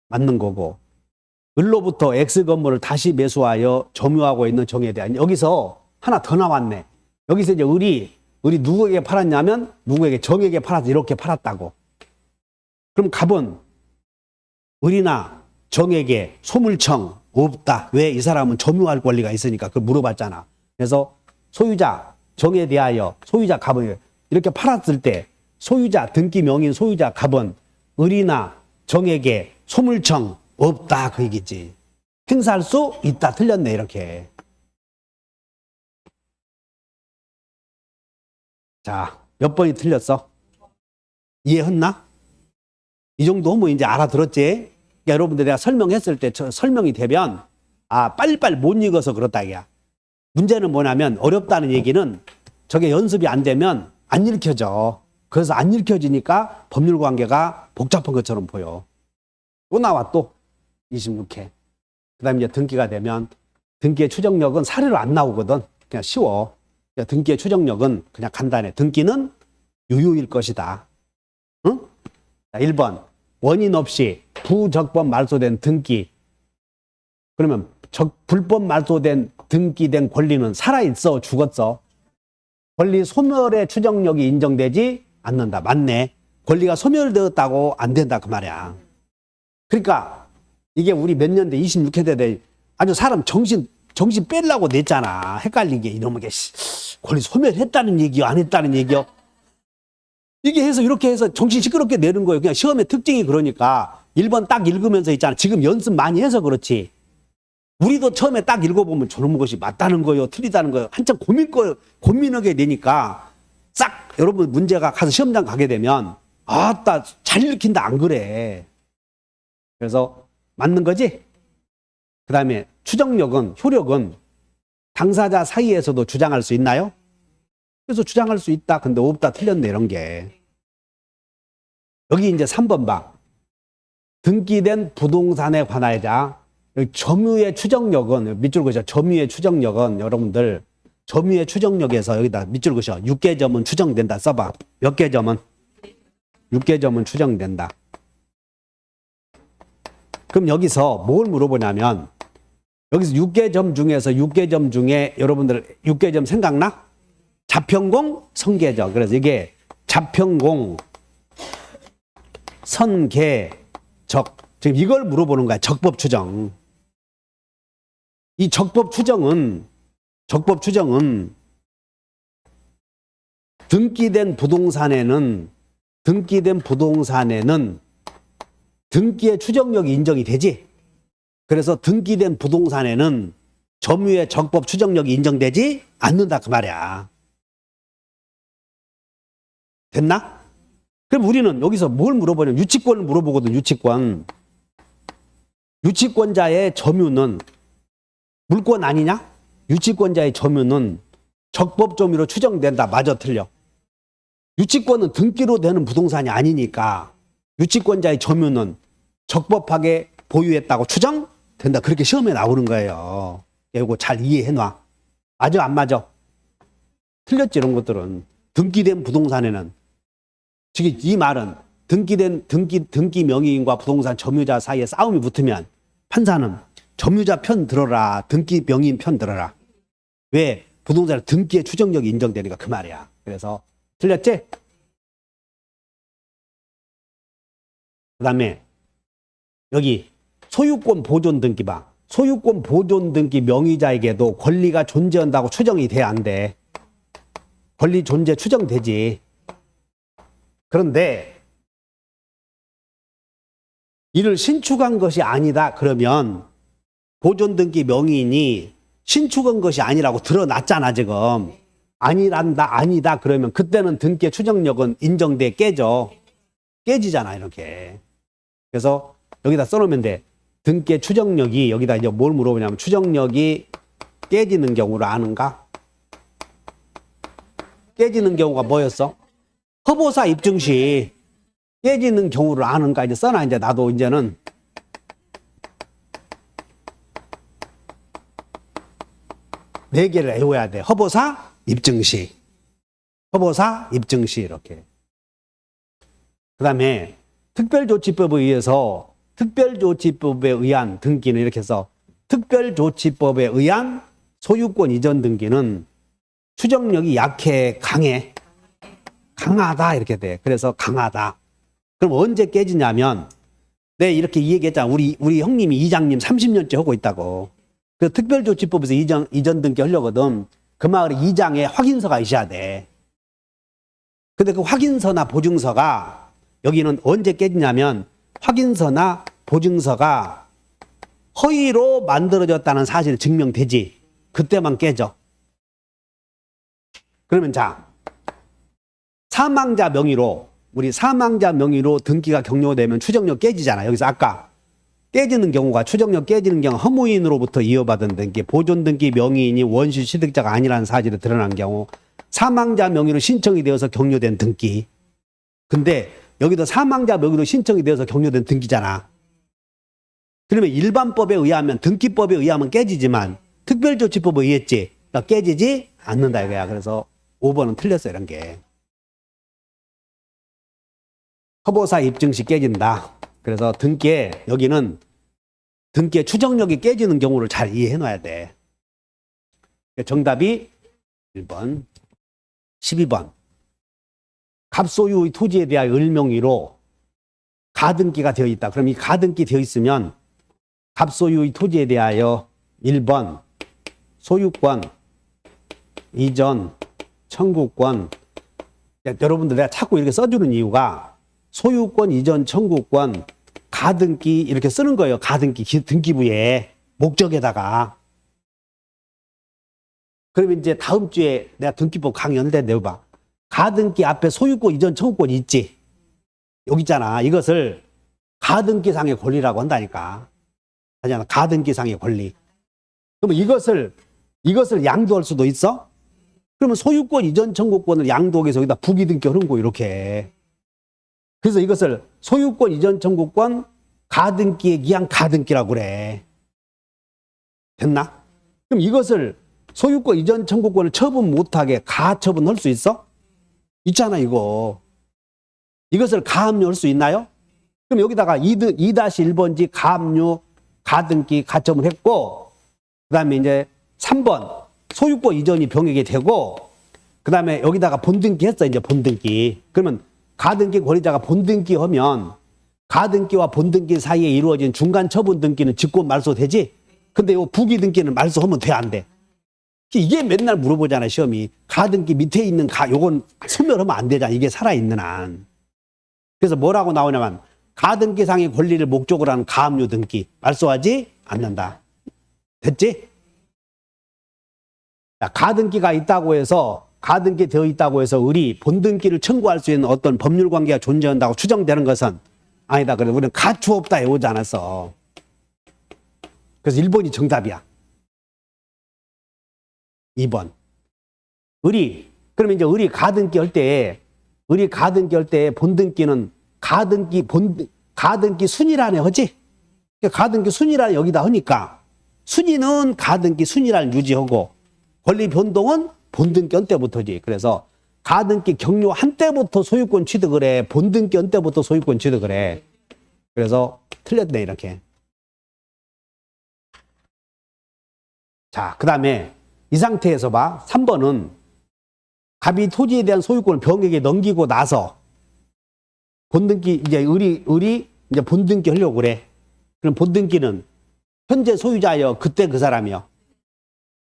맞는 거고. 을로부터 X 건물을 다시 매수하여 점유하고 있는 정에 대한 여기서 하나 더 나왔네. 여기서 이제 을이 누구에게 팔았냐면 누구에게 정에게 팔아서 이렇게 팔았다고. 그럼 갑은 을이나 정에게 소물청 없다. 왜? 이 사람은 점유할 권리가 있으니까 그걸 물어봤잖아. 그래서 소유자 정에 대하여 소유자 갑은 이렇게 팔았을 때 소유자 등기 명인 소유자 갑은 을이나 정에게 소물청 없다 그 얘기지. 행사할 수 있다. 틀렸네 이렇게. 자, 몇 번이 틀렸어? 이해했나? 이 정도 뭐 이제 알아들었지? 그러니까 여러분들 내가 설명했을 때 설명이 되면 빨리빨리 못 읽어서 그렇다 이야. 문제는 뭐냐면 어렵다는 얘기는 저게 연습이 안 되면 안 읽혀져. 그래서 안 읽혀지니까 법률 관계가 복잡한 것처럼 보여. 또 나와 또 26회. 그 다음에 이제 등기가 되면 등기의 추정력은 사례로 안 나오거든. 그냥 쉬워. 등기의 추정력은 그냥 간단해. 등기는 유효일 것이다. 응? 자, 1번. 원인 없이 부적법 말소된 등기. 그러면 불법 말소된 등기된 권리는 살아있어? 죽었어? 권리 소멸의 추정력이 인정되지 않는다. 맞네. 권리가 소멸되었다고 안 된다 그 말이야. 그러니까 이게 우리 몇 년대 26회대 때 아주 사람 정신 빼려고 냈잖아. 헷갈리게 이놈의 게 권리 소멸했다는 얘기요, 안 했다는 얘기요. 이게 해서 이렇게 해서 정신 시끄럽게 내는 거예요. 그냥 시험의 특징이 그러니까 1번 딱 읽으면서 있잖아. 지금 연습 많이 해서 그렇지. 우리도 처음에 딱 읽어보면 저런 것이 맞다는 거요, 틀리다는 거요. 한참 고민하게 되니까 싹 여러분 문제가 가서 시험장 가게 되면 아따 잘 읽힌다 안 그래. 그래서 맞는 거지. 그 다음에 추정력은 효력은 당사자 사이에서도 주장할 수 있나요? 그래서 주장할 수 있다. 근데 없다, 틀렸네 이런 게. 여기 이제 3번 봐. 등기된 부동산에 관하여자 여기 점유의 추정력은 밑줄 그으셔. 점유의 추정력은 여러분들 점유의 추정력에서 여기다 밑줄 그으셔. 6개 점은 추정된다 써봐. 몇 개 점은? 6개 점은 추정된다. 그럼 여기서 뭘 물어보냐면 여기서 6개 점 중에서 6개 점 중에 여러분들 6개 점 생각나? 자평공, 선계적. 그래서 이게 자평공, 선계적. 지금 이걸 물어보는 거야. 적법 추정. 이 적법 추정은 등기된 부동산에는 등기의 추정력이 인정이 되지. 그래서 등기된 부동산에는 점유의 적법 추정력이 인정되지 않는다 그 말이야. 됐나? 그럼 우리는 여기서 뭘 물어보냐면 유치권을 물어보거든. 유치권자의 점유는 물권 아니냐? 유치권자의 점유는 적법 점유로 추정된다. 맞아 틀려? 유치권은 등기로 되는 부동산이 아니니까 유치권자의 점유는 적법하게 보유했다고 추정된다. 그렇게 시험에 나오는 거예요. 이거 잘 이해해 놔. 맞아 안 맞아? 틀렸지 이런 것들은. 등기된 부동산에는 즉 이 말은 등기 명의인과 부동산 점유자 사이에 싸움이 붙으면 판사는 점유자 편 들어라, 등기 명의인 편 들어라. 왜? 부동산은 등기의 추정력이 인정되니까 그 말이야. 그래서 틀렸지? 그 다음에 여기 소유권 보존 등기 봐. 소유권 보존 등기 명의자에게도 권리가 존재한다고 추정이 돼, 안 돼? 권리 존재 추정되지. 그런데 이를 신축한 것이 아니다 그러면 보존 등기 명의인이 신축한 것이 아니라고 드러났잖아 지금. 아니다 그러면 그때는 등기의 추정력은 인정돼 깨지잖아 이렇게. 그래서 여기다 써놓으면 돼. 등기의 추정력이 여기다 이제 뭘 물어보냐면 추정력이 깨지는 경우를 아는가? 깨지는 경우가 뭐였어? 허보사 입증 시 깨지는 경우를 아는가? 이제 써놔. 이제 나도 이제는 네 개를 외워야 돼. 허보사 입증 시 이렇게. 그 다음에 특별조치법에 의한 등기는 이렇게 해서 특별조치법에 의한 소유권 이전 등기는 추정력이 약해, 강하다 이렇게 돼. 그래서 강하다. 그럼 언제 깨지냐면 내가 이렇게 이 얘기했잖아. 우리 형님이 이장님 30년째 하고 있다고. 그 특별조치법에서 이전 등기 하려거든. 그 마을에 이장에 확인서가 있어야 돼. 근데 그 확인서나 보증서가 여기는 언제 깨지냐면 확인서나 보증서가 허위로 만들어졌다는 사실이 증명되지. 그때만 깨져. 그러면 자, 사망자 명의로 등기가 격려되면 추정력 깨지잖아. 여기서 아까 깨지는 경우가 추정력 깨지는 경우 허무인으로부터 이어받은 등기, 보존 등기 명의인이 원시 취득자가 아니라는 사실이 드러난 경우, 사망자 명의로 신청이 되어서 격려된 등기. 근데 여기도 사망자 명의로 신청이 되어서 격려된 등기잖아. 그러면 일반법에 의하면 등기법에 의하면 깨지지만 특별조치법에 의했지. 그러니까 깨지지 않는다 이거야. 그래서 5번은 틀렸어 이런 게. 허보사 입증 시 깨진다. 그래서 여기는 등기의 추정력이 깨지는 경우를 잘 이해해 놔야 돼. 정답이 1번, 12번. 갑소유의 토지에 대하여 을명의로 가등기가 되어 있다. 그럼 이 가등기 되어 있으면 갑소유의 토지에 대하여 1번 소유권, 이전, 청구권. 여러분들 내가 자꾸 이렇게 써주는 이유가 소유권, 이전, 청구권, 가등기 이렇게 쓰는 거예요. 가등기 등기부에 목적에다가. 그러면 이제 다음 주에 내가 등기법 강의하는데 내봐. 가등기 앞에 소유권, 이전, 청구권이 있지. 여기 있잖아. 이것을 가등기상의 권리라고 한다니까. 하잖아. 가등기상의 권리. 그러면 이것을 양도할 수도 있어? 그러면 소유권, 이전, 청구권을 양도하기 위해서 여기다 부기등기 하는 거 이렇게. 그래서 이것을 소유권, 이전, 청구권, 가등기에 기한 가등기라고 그래. 됐나? 그럼 이것을 소유권, 이전, 청구권을 처분 못하게 가처분할 수 있어? 있잖아, 이거. 이것을 가압류할 수 있나요? 그럼 여기다가 2-1번지 가압류, 가등기, 가처분 했고, 그 다음에 이제 3번 소유권 이전이 병역이 되고, 그 다음에 여기다가 본등기 했어, 이제 본등기. 그러면 가등기 권리자가 본등기 하면 가등기와 본등기 사이에 이루어진 중간 처분 등기는 직권 말소 되지? 근데 요 부기 등기는 말소하면 돼, 안 돼? 이게 맨날 물어보잖아, 시험이. 가등기 밑에 있는 요건 소멸하면 안 되잖아, 이게 살아있는 한. 그래서 뭐라고 나오냐면 가등기상의 권리를 목적으로 하는 가압류 등기 말소하지 않는다. 됐지? 자, 가등기가 있다고 해서 가등기 되어 있다고 해서 을이 본등기를 청구할 수 있는 어떤 법률 관계가 존재한다고 추정되는 것은 아니다. 그래서 우리는 가추 없다 해오지 않았어. 그래서 1번이 정답이야. 2번. 그러면 이제 을이 가등기 할 때 본등기는 가등기 순위란에 하지? 가등기 순위란 여기다 하니까 순위는 가등기 순위란을 유지하고 권리 변동은 본등기 한 때부터지. 그래서 가등기 격려한 때부터 소유권 취득을 해. 본등기 한 때부터 소유권 취득을 해. 그래서 틀렸네, 이렇게. 자, 그 다음에 이 상태에서 봐. 3번은 갑이 토지에 대한 소유권을 병에게 넘기고 나서 본등기, 이제 을이 이제 본등기 하려고 그래. 그럼 본등기는 현재 소유자여 그때 그 사람이요.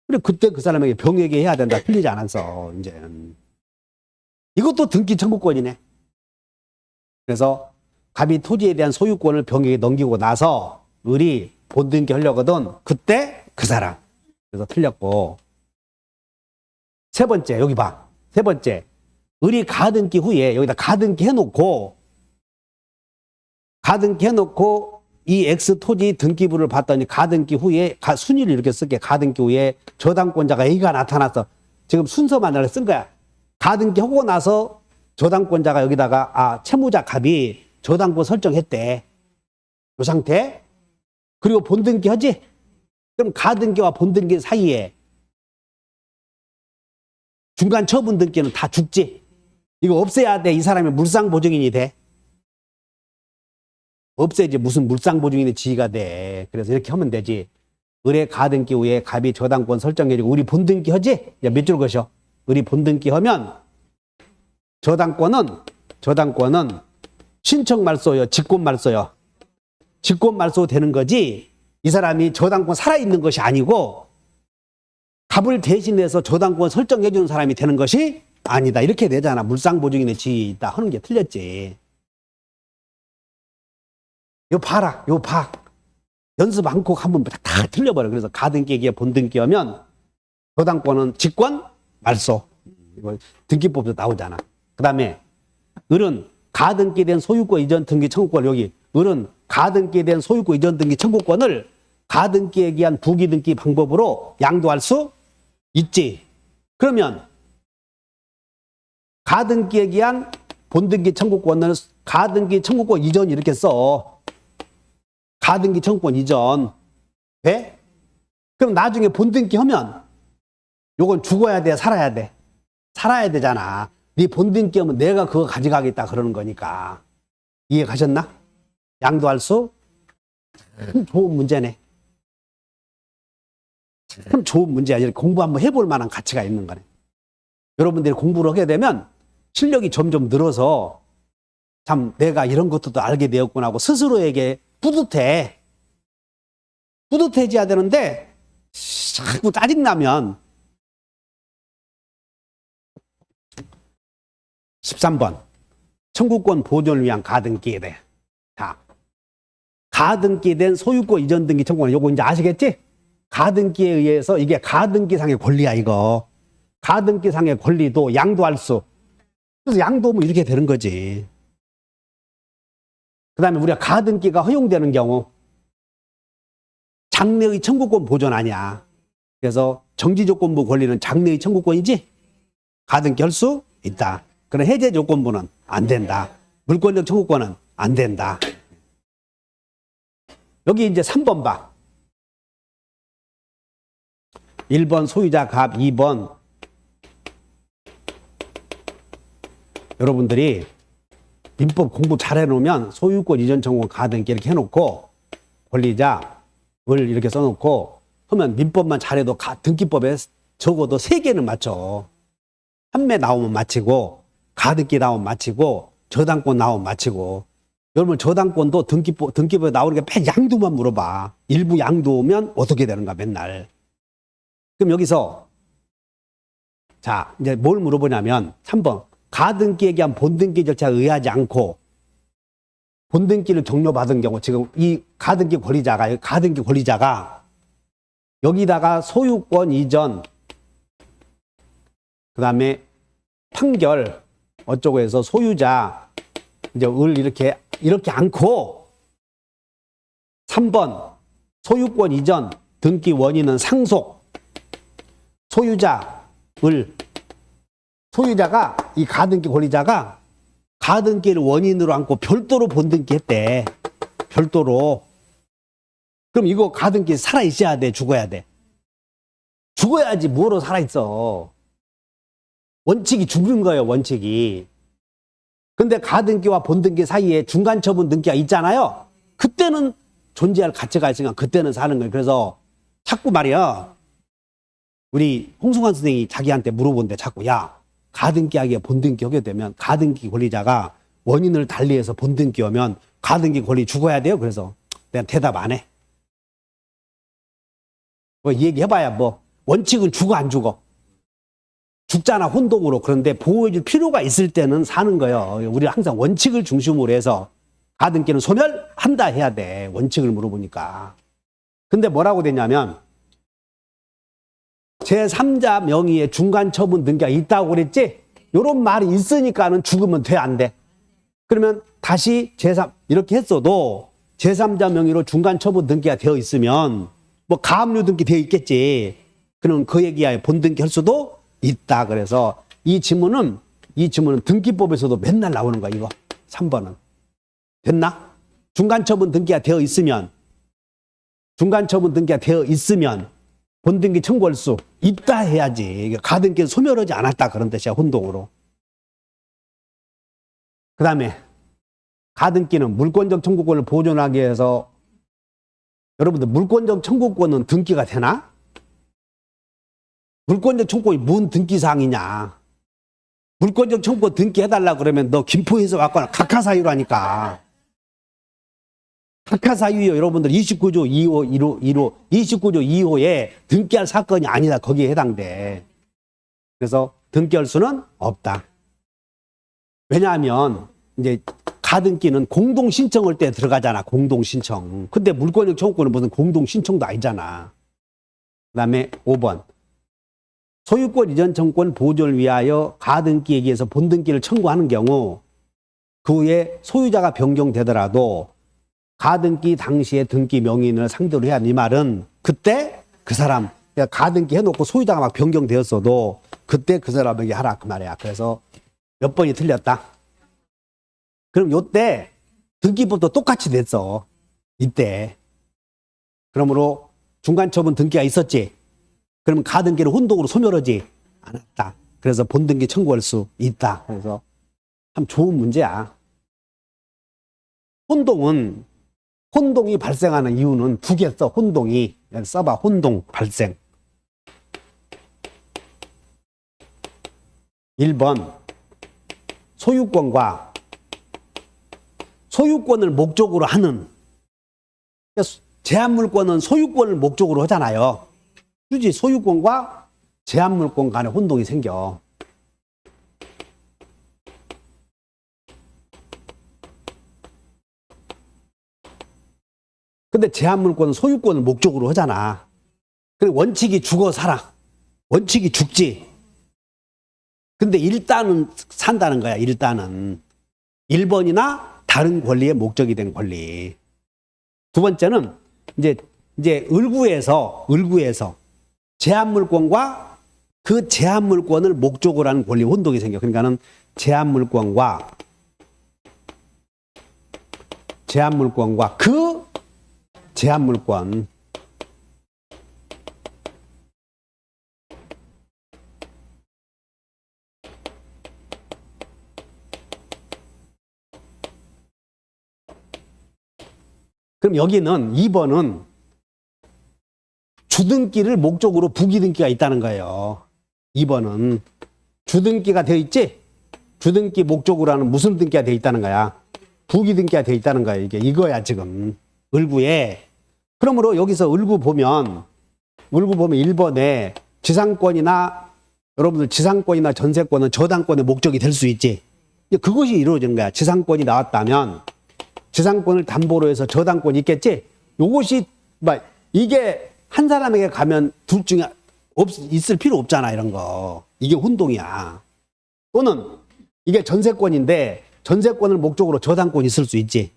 그래, 그때 그 사람에게 병에게 해야 된다. 틀리지 않았어, 이제. 이것도 등기 청구권이네. 그래서 갑이 토지에 대한 소유권을 병에게 넘기고 나서 을이 본등기 하려거든. 그때 그 사람. 그래서 틀렸고. 세 번째, 여기 봐. 세 번째. 을이 가등기 후에 여기다 가등기 해놓고 이 X 토지 등기부를 봤더니 가등기 후에 순위를 이렇게 쓸게. 가등기 후에 저당권자가 A가 나타났어. 지금 순서만 쓴 거야. 가등기 하고 나서 저당권자가 여기다가 채무자 갑이 저당권 설정했대. 이 상태. 그리고 본등기 하지? 그럼 가등기와 본등기 사이에 중간 처분 등기는 다 죽지. 이거 없애야 돼. 이 사람이 물상보증인이 돼. 없애지. 무슨 물상보증인의 지위가 돼. 그래서 이렇게 하면 되지. 을의 가등기 후에 갑이 저당권 설정해주고 우리 본등기 하지? 몇 줄 것이요? 을이 본등기 하면 저당권은 신청 말소요, 직권 말소요. 직권 말소 되는 거지. 이 사람이 저당권 살아있는 것이 아니고 갑을 대신해서 저당권 설정해주는 사람이 되는 것이 아니다. 이렇게 되잖아. 물상보증인의 지위 있다 하는 게 틀렸지. 요 봐라. 요 봐. 연습 한 콕 한번 다 틀려버려. 그래서 가등기에 본등기 하면 저당권은 직권 말소. 이거 등기법도 나오잖아. 그 다음에 을은 가등기에 대한 소유권 이전 등기 청구권. 여기 을은 가등기에 대한 소유권 이전 등기 청구권을 가등기에 기한 부기등기 방법으로 양도할 수 있지. 그러면 가등기에 기한 본등기 청구권은 가등기 청구권 이전 이렇게 써. 가등기 청구권 이전. 돼? 그럼 나중에 본등기 하면 요건 죽어야 돼, 살아야 돼? 살아야 되잖아. 네 본등기 하면 내가 그거 가져가겠다 그러는 거니까. 이해 가셨나? 양도할 수? 좋은 문제네. 참 좋은 문제야. 이렇게 공부 한번 해볼 만한 가치가 있는 거네. 여러분들이 공부를 하게 되면 실력이 점점 늘어서 참 내가 이런 것도 알게 되었구나 하고 스스로에게 뿌듯해져야 되는데 자꾸 짜증나면 13번 청구권 보존을 위한 가등기에 대해. 자, 가등기에 대한 소유권 이전 등기 청구권 요거 이제 아시겠지? 가등기에 의해서 이게 가등기상의 권리야 이거. 가등기상의 권리도 양도할 수. 그래서 양도하면 이렇게 되는 거지. 그 다음에 우리가 가등기가 허용되는 경우 장래의 청구권 보존 아니야. 그래서 정지조건부 권리는 장래의 청구권이지 가등기 할 수 있다. 그런 해제 조건부는 안 된다. 물권적 청구권은 안 된다. 여기 이제 3번 봐. 1번 소유자 갑, 2번 여러분들이 민법 공부 잘 해놓으면 소유권 이전 청구권 가등기 이렇게 해놓고 권리자을 이렇게 써놓고 하면 민법만 잘해도 등기법에 적어도 3개는 맞춰. 판매 나오면 마치고 가등기 나오면 마치고 저당권 나오면 마치고. 여러분 저당권도 등기법에 나오는 게 맨 양도만 물어봐. 일부 양도면 어떻게 되는가 맨날. 그럼 여기서 자 이제 뭘 물어보냐면 3번 가등기에 대한 본등기 절차에 의하지 않고 본등기를 종료받은 경우 지금 이 가등기 권리자가 여기다가 소유권 이전 그 다음에 판결 어쩌고 해서 소유자 이제 을 이렇게 않고 3번 소유권 이전 등기 원인은 상속 소유자가 이 가등기 권리자가 가등기를 원인으로 안고 별도로 본등기 했대. 별도로. 그럼 이거 가등기 살아있어야 돼? 죽어야 돼? 죽어야지 뭐로 살아있어. 원칙이 죽는 거예요. 원칙이. 근데 가등기와 본등기 사이에 중간처분 등기가 있잖아요. 그때는 존재할 가치가 있으니까 그때는 사는 거예요. 그래서 자꾸 말이야. 우리 홍승환 선생님이 자기한테 물어본대. 자꾸 야 가등기하기에 본등기 하게 되면 가등기 권리자가 원인을 달리해서 본등기 하면 가등기 권리 죽어야 돼요. 그래서 내가 대답 안 해. 뭐 얘기해봐야 뭐 원칙은 죽어 안 죽어? 죽잖아 혼동으로. 그런데 보호해줄 필요가 있을 때는 사는 거예요. 우리는 항상 원칙을 중심으로 해서 가등기는 소멸한다 해야 돼. 원칙을 물어보니까. 근데 뭐라고 되냐면 제3자 명의의 중간처분 등기가 있다고 그랬지? 이런 말이 있으니까는 죽으면 돼, 안 돼? 그러면 다시 이렇게 했어도 제3자 명의로 중간처분 등기가 되어 있으면 뭐 가압류 등기 되어 있겠지. 그럼 그 얘기야 본등기 할 수도 있다. 그래서 이 지문은 등기법에서도 맨날 나오는 거야, 이거. 3번은. 됐나? 중간처분 등기가 되어 있으면 본등기 청구할 수 있다 해야지. 가등기는 소멸하지 않았다 그런 뜻이야. 혼동으로. 그 다음에 가등기는 물권적 청구권을 보존하기 위해서 여러분들 물권적 청구권은 등기가 되나? 물권적 청구권이 뭔 등기사항이냐? 물권적 청구권 등기해달라 그러면 너 김포에서 왔거나 각하사유로 하니까. 각하사유요. 여러분들 29조 2호에 등기할 사건이 아니다. 거기에 해당돼. 그래서 등기할 수는 없다. 왜냐하면 이제 가등기는 공동신청할 때 들어가잖아. 공동신청. 근데 물권적 청구권은 무슨 공동신청도 아니잖아. 그 다음에 5번. 소유권 이전 청구권 보존을 위하여 가등기에 의해서 본등기를 청구하는 경우 그 후에 소유자가 변경되더라도 가등기 당시의 등기 명의인을 상대로 해야 하는 이 말은 그때 그 사람 가등기 해놓고 소유자가 막 변경되었어도 그때 그 사람에게 하라 그 말이야. 그래서 몇 번이 틀렸다. 그럼 요때 등기법도 똑같이 됐어. 이때. 그러므로 중간처분 등기가 있었지. 그러면 가등기를 혼동으로 소멸하지 않았다. 그래서 본등기 청구할 수 있다. 그래서 참 좋은 문제야. 혼동이 발생하는 이유는 2개 써. 혼동이. 여기 써봐. 혼동 발생. 1번 소유권과 소유권을 목적으로 하는, 제한물권은 소유권을 목적으로 하잖아요. 휴지 소유권과 제한물권 간에 혼동이 생겨. 근데 제한물권은 소유권을 목적으로 하잖아. 그리고 원칙이 죽어 살아. 원칙이 죽지. 근데 일단은 산다는 거야. 일단은 1번이나 다른 권리의 목적이 된 권리. 두 번째는 이제 을구에서 제한물권과 그 제한물권을 목적으로 하는 권리 혼동이 생겨. 그러니까는 제한물권과 그 제한물권, 그럼 여기는 2번은 주등기를 목적으로 부기등기가 있다는 거예요. 2번은 주등기가 되어 있지? 주등기 목적으로 하는 무슨 등기가 되어 있다는 거야? 부기등기가 되어 있다는 거야. 이거야 지금 을구에. 그러므로 여기서 을구 보면 1번에 지상권이나 여러분들 지상권이나 전세권은 저당권의 목적이 될 수 있지. 그것이 이루어지는 거야. 지상권이 나왔다면 지상권을 담보로 해서 저당권이 있겠지? 요것이, 이게 한 사람에게 가면 둘 중에 있을 필요 없잖아, 이런 거. 이게 혼동이야. 또는 이게 전세권인데 전세권을 목적으로 저당권이 있을 수 있지.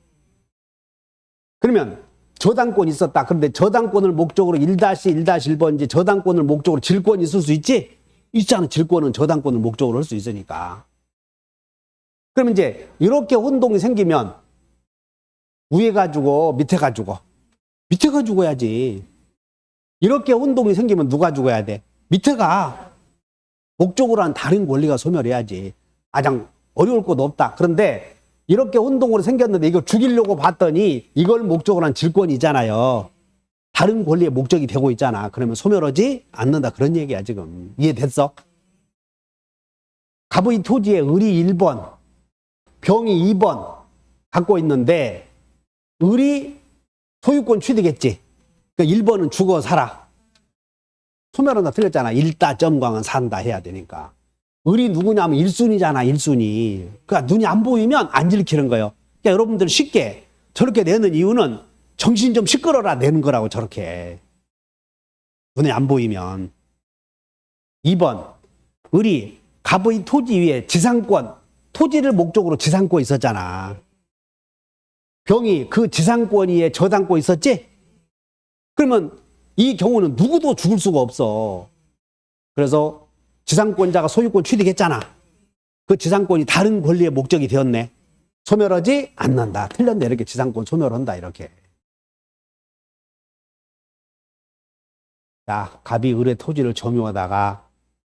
그러면 저당권이 있었다. 그런데 저당권을 목적으로 1-1-1번지 저당권을 목적으로 질권이 있을 수 있지? 있잖아. 질권은 저당권을 목적으로 할 수 있으니까. 그러면 이제 이렇게 혼동이 생기면 위에가 죽어, 밑에가 죽어. 밑에가 죽어야지. 이렇게 혼동이 생기면 누가 죽어야 돼? 밑에가. 목적으로 한 다른 권리가 소멸해야지. 가장 어려울 것도 없다. 그런데 이렇게 혼동으로 생겼는데 이거 죽이려고 봤더니 이걸 목적으로 한 질권이잖아요. 다른 권리의 목적이 되고 있잖아. 그러면 소멸하지 않는다. 그런 얘기야 지금. 이해됐어? 갑의 토지에 을이 1번, 병이 2번 갖고 있는데 을이 소유권 취득했지. 그러니까 1번은 죽어 살아. 소멸한다 틀렸잖아. 일다점광은 산다 해야 되니까. 을이 누구냐면 1순위잖아. 1순위. 그러니까 눈이 안 보이면 안 들키는 거예요. 그러니까 여러분들 쉽게 저렇게 내는 이유는 정신 좀 시끄러라 내는 거라고. 저렇게 눈에 안 보이면. 2번 을이 갑의 토지 위에 지상권, 토지를 목적으로 지상권 있었잖아. 병이 그 지상권 위에 저당권 있었지? 그러면 이 경우는 누구도 죽을 수가 없어. 그래서 지상권자가 소유권 취득했잖아. 그 지상권이 다른 권리의 목적이 되었네. 소멸하지 않는다. 틀렸네. 이렇게 지상권 소멸한다. 이렇게. 자, 갑이 을의 토지를 점유하다가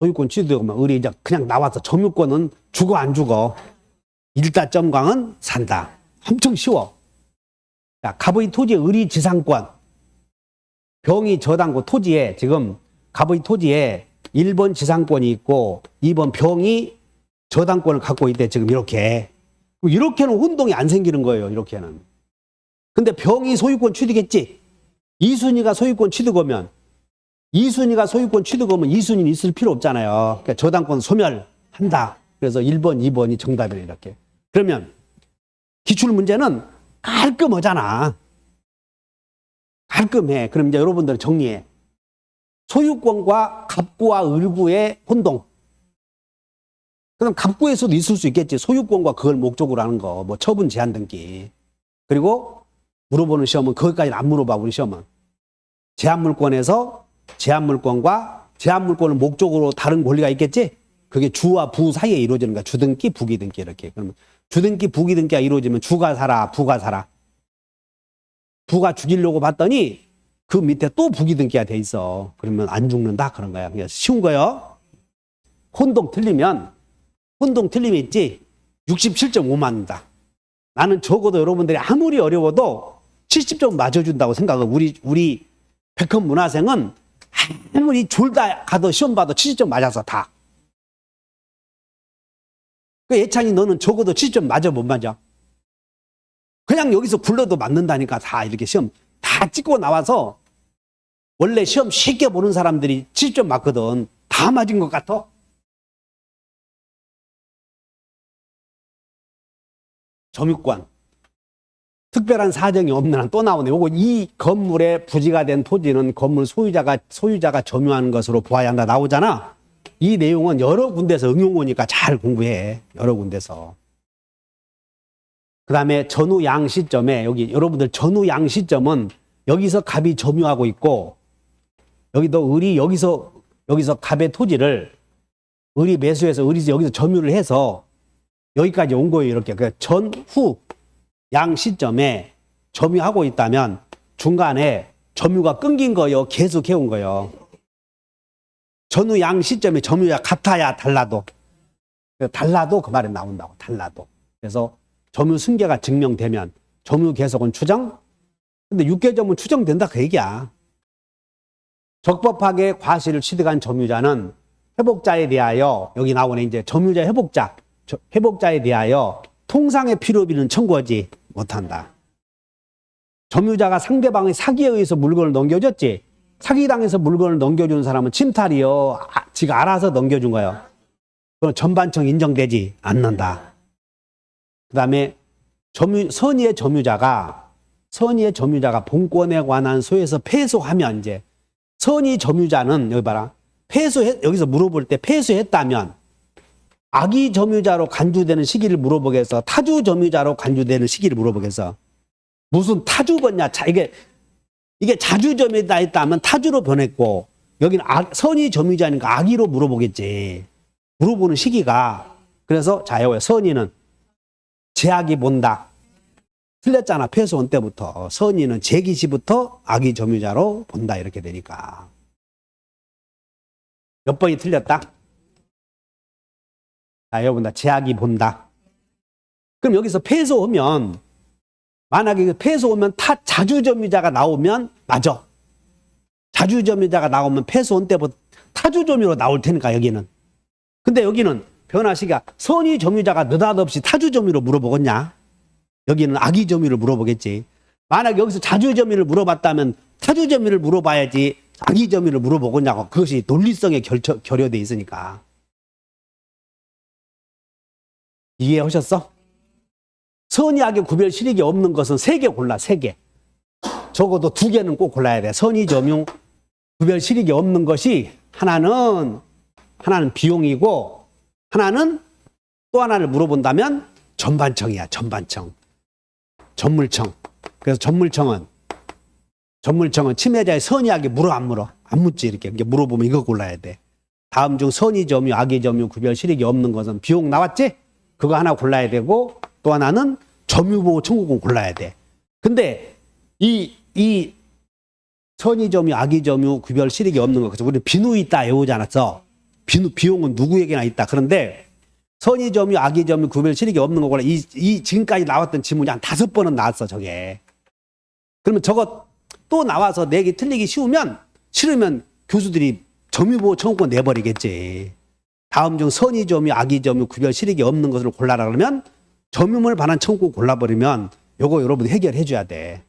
소유권 취득하면 을이 이제 그냥 나와서 점유권은 죽어 안 죽어? 일다점광은 산다. 엄청 쉬워. 자, 갑의 토지에 을이 지상권, 병이 저당권, 토지에 지금 갑의 토지에 1번 지상권이 있고 2번 병이 저당권을 갖고 있대. 지금 이렇게는 혼동이 안 생기는 거예요. 이렇게는. 근데 병이 소유권 취득했지. 2순위가 소유권 취득하면 2순위는 있을 필요 없잖아요. 그러니까 저당권 소멸한다. 그래서 1번, 2번이 정답이네. 이렇게. 그러면 기출 문제는 깔끔하잖아. 깔끔해. 그럼 이제 여러분들 정리해. 소유권과 갑구와 을구의 혼동. 그럼 갑구에서도 있을 수 있겠지. 소유권과 그걸 목적으로 하는 거. 뭐 처분 제한 등기. 그리고 물어보는 시험은 거기까지는 안 물어봐. 우리 시험은. 제한물권에서 제한물권과 제한물권을 목적으로 다른 권리가 있겠지. 그게 주와 부 사이에 이루어지는 거야. 주등기, 부기등기 이렇게. 그러면 주등기, 부기등기가 이루어지면 주가 살아, 부가 살아. 부가 죽이려고 봤더니 그 밑에 또 부기등기가 돼 있어. 그러면 안 죽는다 그런 거야. 그냥 쉬운 거요. 혼동 틀리면 있지. 67.5 맞는다. 나는 적어도 여러분들이 아무리 어려워도 70점 맞아준다고 생각해. 우리 백헌 문화생은 아무리 졸다 가도 시험 봐도 70점 맞아서 다. 그 예찬이 너는 적어도 70점 맞아 못 맞아? 그냥 여기서 불러도 맞는다니까. 다 이렇게 시험 다 찍고 나와서 원래 시험 쉽게 보는 사람들이 70점 맞거든. 다 맞은 것 같아? 점유권. 특별한 사정이 없는 한 또 나오네. 요거 이 건물의 부지가 된 토지는 건물 소유자가 점유하는 것으로 보아야 한다 나오잖아. 이 내용은 여러 군데서 응용오니까 잘 공부해. 여러 군데서. 그 다음에 전후양 시점에 여기 여러분들 전후양 시점은 여기서 갑이 점유하고 있고 여기도 을이 여기서 갑의 토지를 을이 매수해서 을이 여기서 점유를 해서 여기까지 온 거예요. 이렇게. 그 전후 양 시점에 점유하고 있다면 중간에 점유가 끊긴 거요. 계속 해온 거요. 전후 양 시점에 점유가 같아야 달라도 그 말에 나온다고. 달라도. 그래서 점유 승계가 증명되면 점유 계속은 추정. 근데 육계점은 추정된다 그 얘기야. 적법하게 과실을 취득한 점유자는 회복자에 대하여 여기 나오네. 이제 점유자 회복자에 대하여 통상의 필요비는 청구하지 못한다. 점유자가 상대방의 사기에 의해서 물건을 넘겨줬지. 사기당해서 물건을 넘겨주는 사람은 침탈이요. 지가 알아서 넘겨준 거예요. 그럼 전반청 인정되지 않는다. 그 다음에 선의의 점유자가 본권에 관한 소에서 패소하면 이제 선의 점유자는 여기 봐라. 여기서 물어볼 때 패소했다면 악의 점유자로 간주되는 시기를 물어보겠어. 타주 점유자로 간주되는 시기를 물어보겠어. 무슨 타주번냐? 이게 자주 점유자 했다면 타주로 변했고 여기는 선의 점유자니까 악의로 물어보겠지. 물어보는 시기가. 그래서 자 여기 선의는 제악이 본다. 틀렸잖아. 패소원 때부터. 선의는 제기시부터 악의 점유자로 본다. 이렇게 되니까. 몇 번이 틀렸다? 자, 여러분, 제약이 본다. 그럼 여기서 패소하면, 만약에 패소하면 자주점유자가 나오면, 맞아. 자주점유자가 나오면 패소원 때부터 타주점유로 나올 테니까, 여기는. 근데 여기는 변화시가 선의 점유자가 느닷없이 타주점유로 물어보겠냐? 여기는 악의 점유를 물어보겠지. 만약 여기서 자주점유를 물어봤다면 타주점유를 물어봐야지 악의 점유를 물어보겠냐고. 그것이 논리성에 결여돼 있으니까. 이해하셨어? 선의 악의 구별 실익이 없는 것은 3개 골라. 3개. 적어도 2개는 꼭 골라야 돼. 선의 점유 구별 실익이 없는 것이 하나는 비용이고 하나는 또 하나를 물어본다면 전반청이야. 전반청. 전물청. 그래서 전물청은 침해자의 선의 악이 물어 안 물어? 안 묻지. 이렇게 물어보면 이거 골라야 돼. 다음 중 선의 점유, 악의 점유 구별 실익이 없는 것은 비용 나왔지? 그거 하나 골라야 되고 또 하나는 점유보호 청구권 골라야 돼. 근데 이 선의 점유, 악의 점유 구별 실익이 없는 거, 그래서 우리 비누 있다 외우지 않았어? 비용은 누구에게나 있다. 그런데 선의 점유, 악의 점유 구별 실익이 없는 거 골라. 이 지금까지 나왔던 지문이 한 5번은 나왔어, 저게. 그러면 저거 또 나와서 내기 틀리기 싫으면 교수들이 점유보호 청구권 내버리겠지. 다음 중 선의 점유, 악의 점유 구별 실익이 없는 것을 골라라 그러면 점유물 반환 청구 골라버리면 요거 여러분이 해결해 줘야 돼.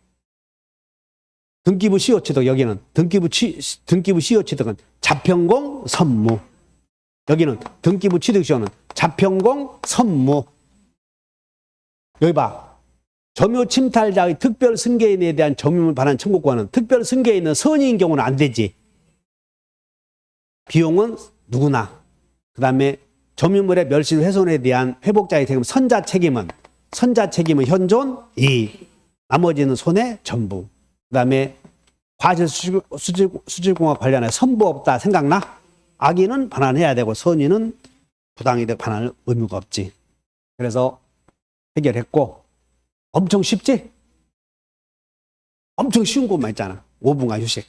등기부 시효 취득. 여기는 등기부 시효 취득은 자평공 선무. 여기는 등기부 취득 시효는 자평공 선무. 여기 봐. 점유 침탈자의 특별 승계인에 대한 점유물 반환 청구권은 특별 승계인은 선의인 경우는 안 되지. 비용은 누구나. 그 다음에 점유물의 멸실 훼손에 대한 회복자의 책임, 선자 책임은 현존, 나머지는 손해, 전부. 그 다음에 과실 수질공학 관련해 선부 없다 생각나? 악의는 반환해야 되고 선의는 부당이득 반환할 의무가 없지. 그래서 해결했고 엄청 쉽지? 엄청 쉬운 것만 있잖아. 5분간 휴식.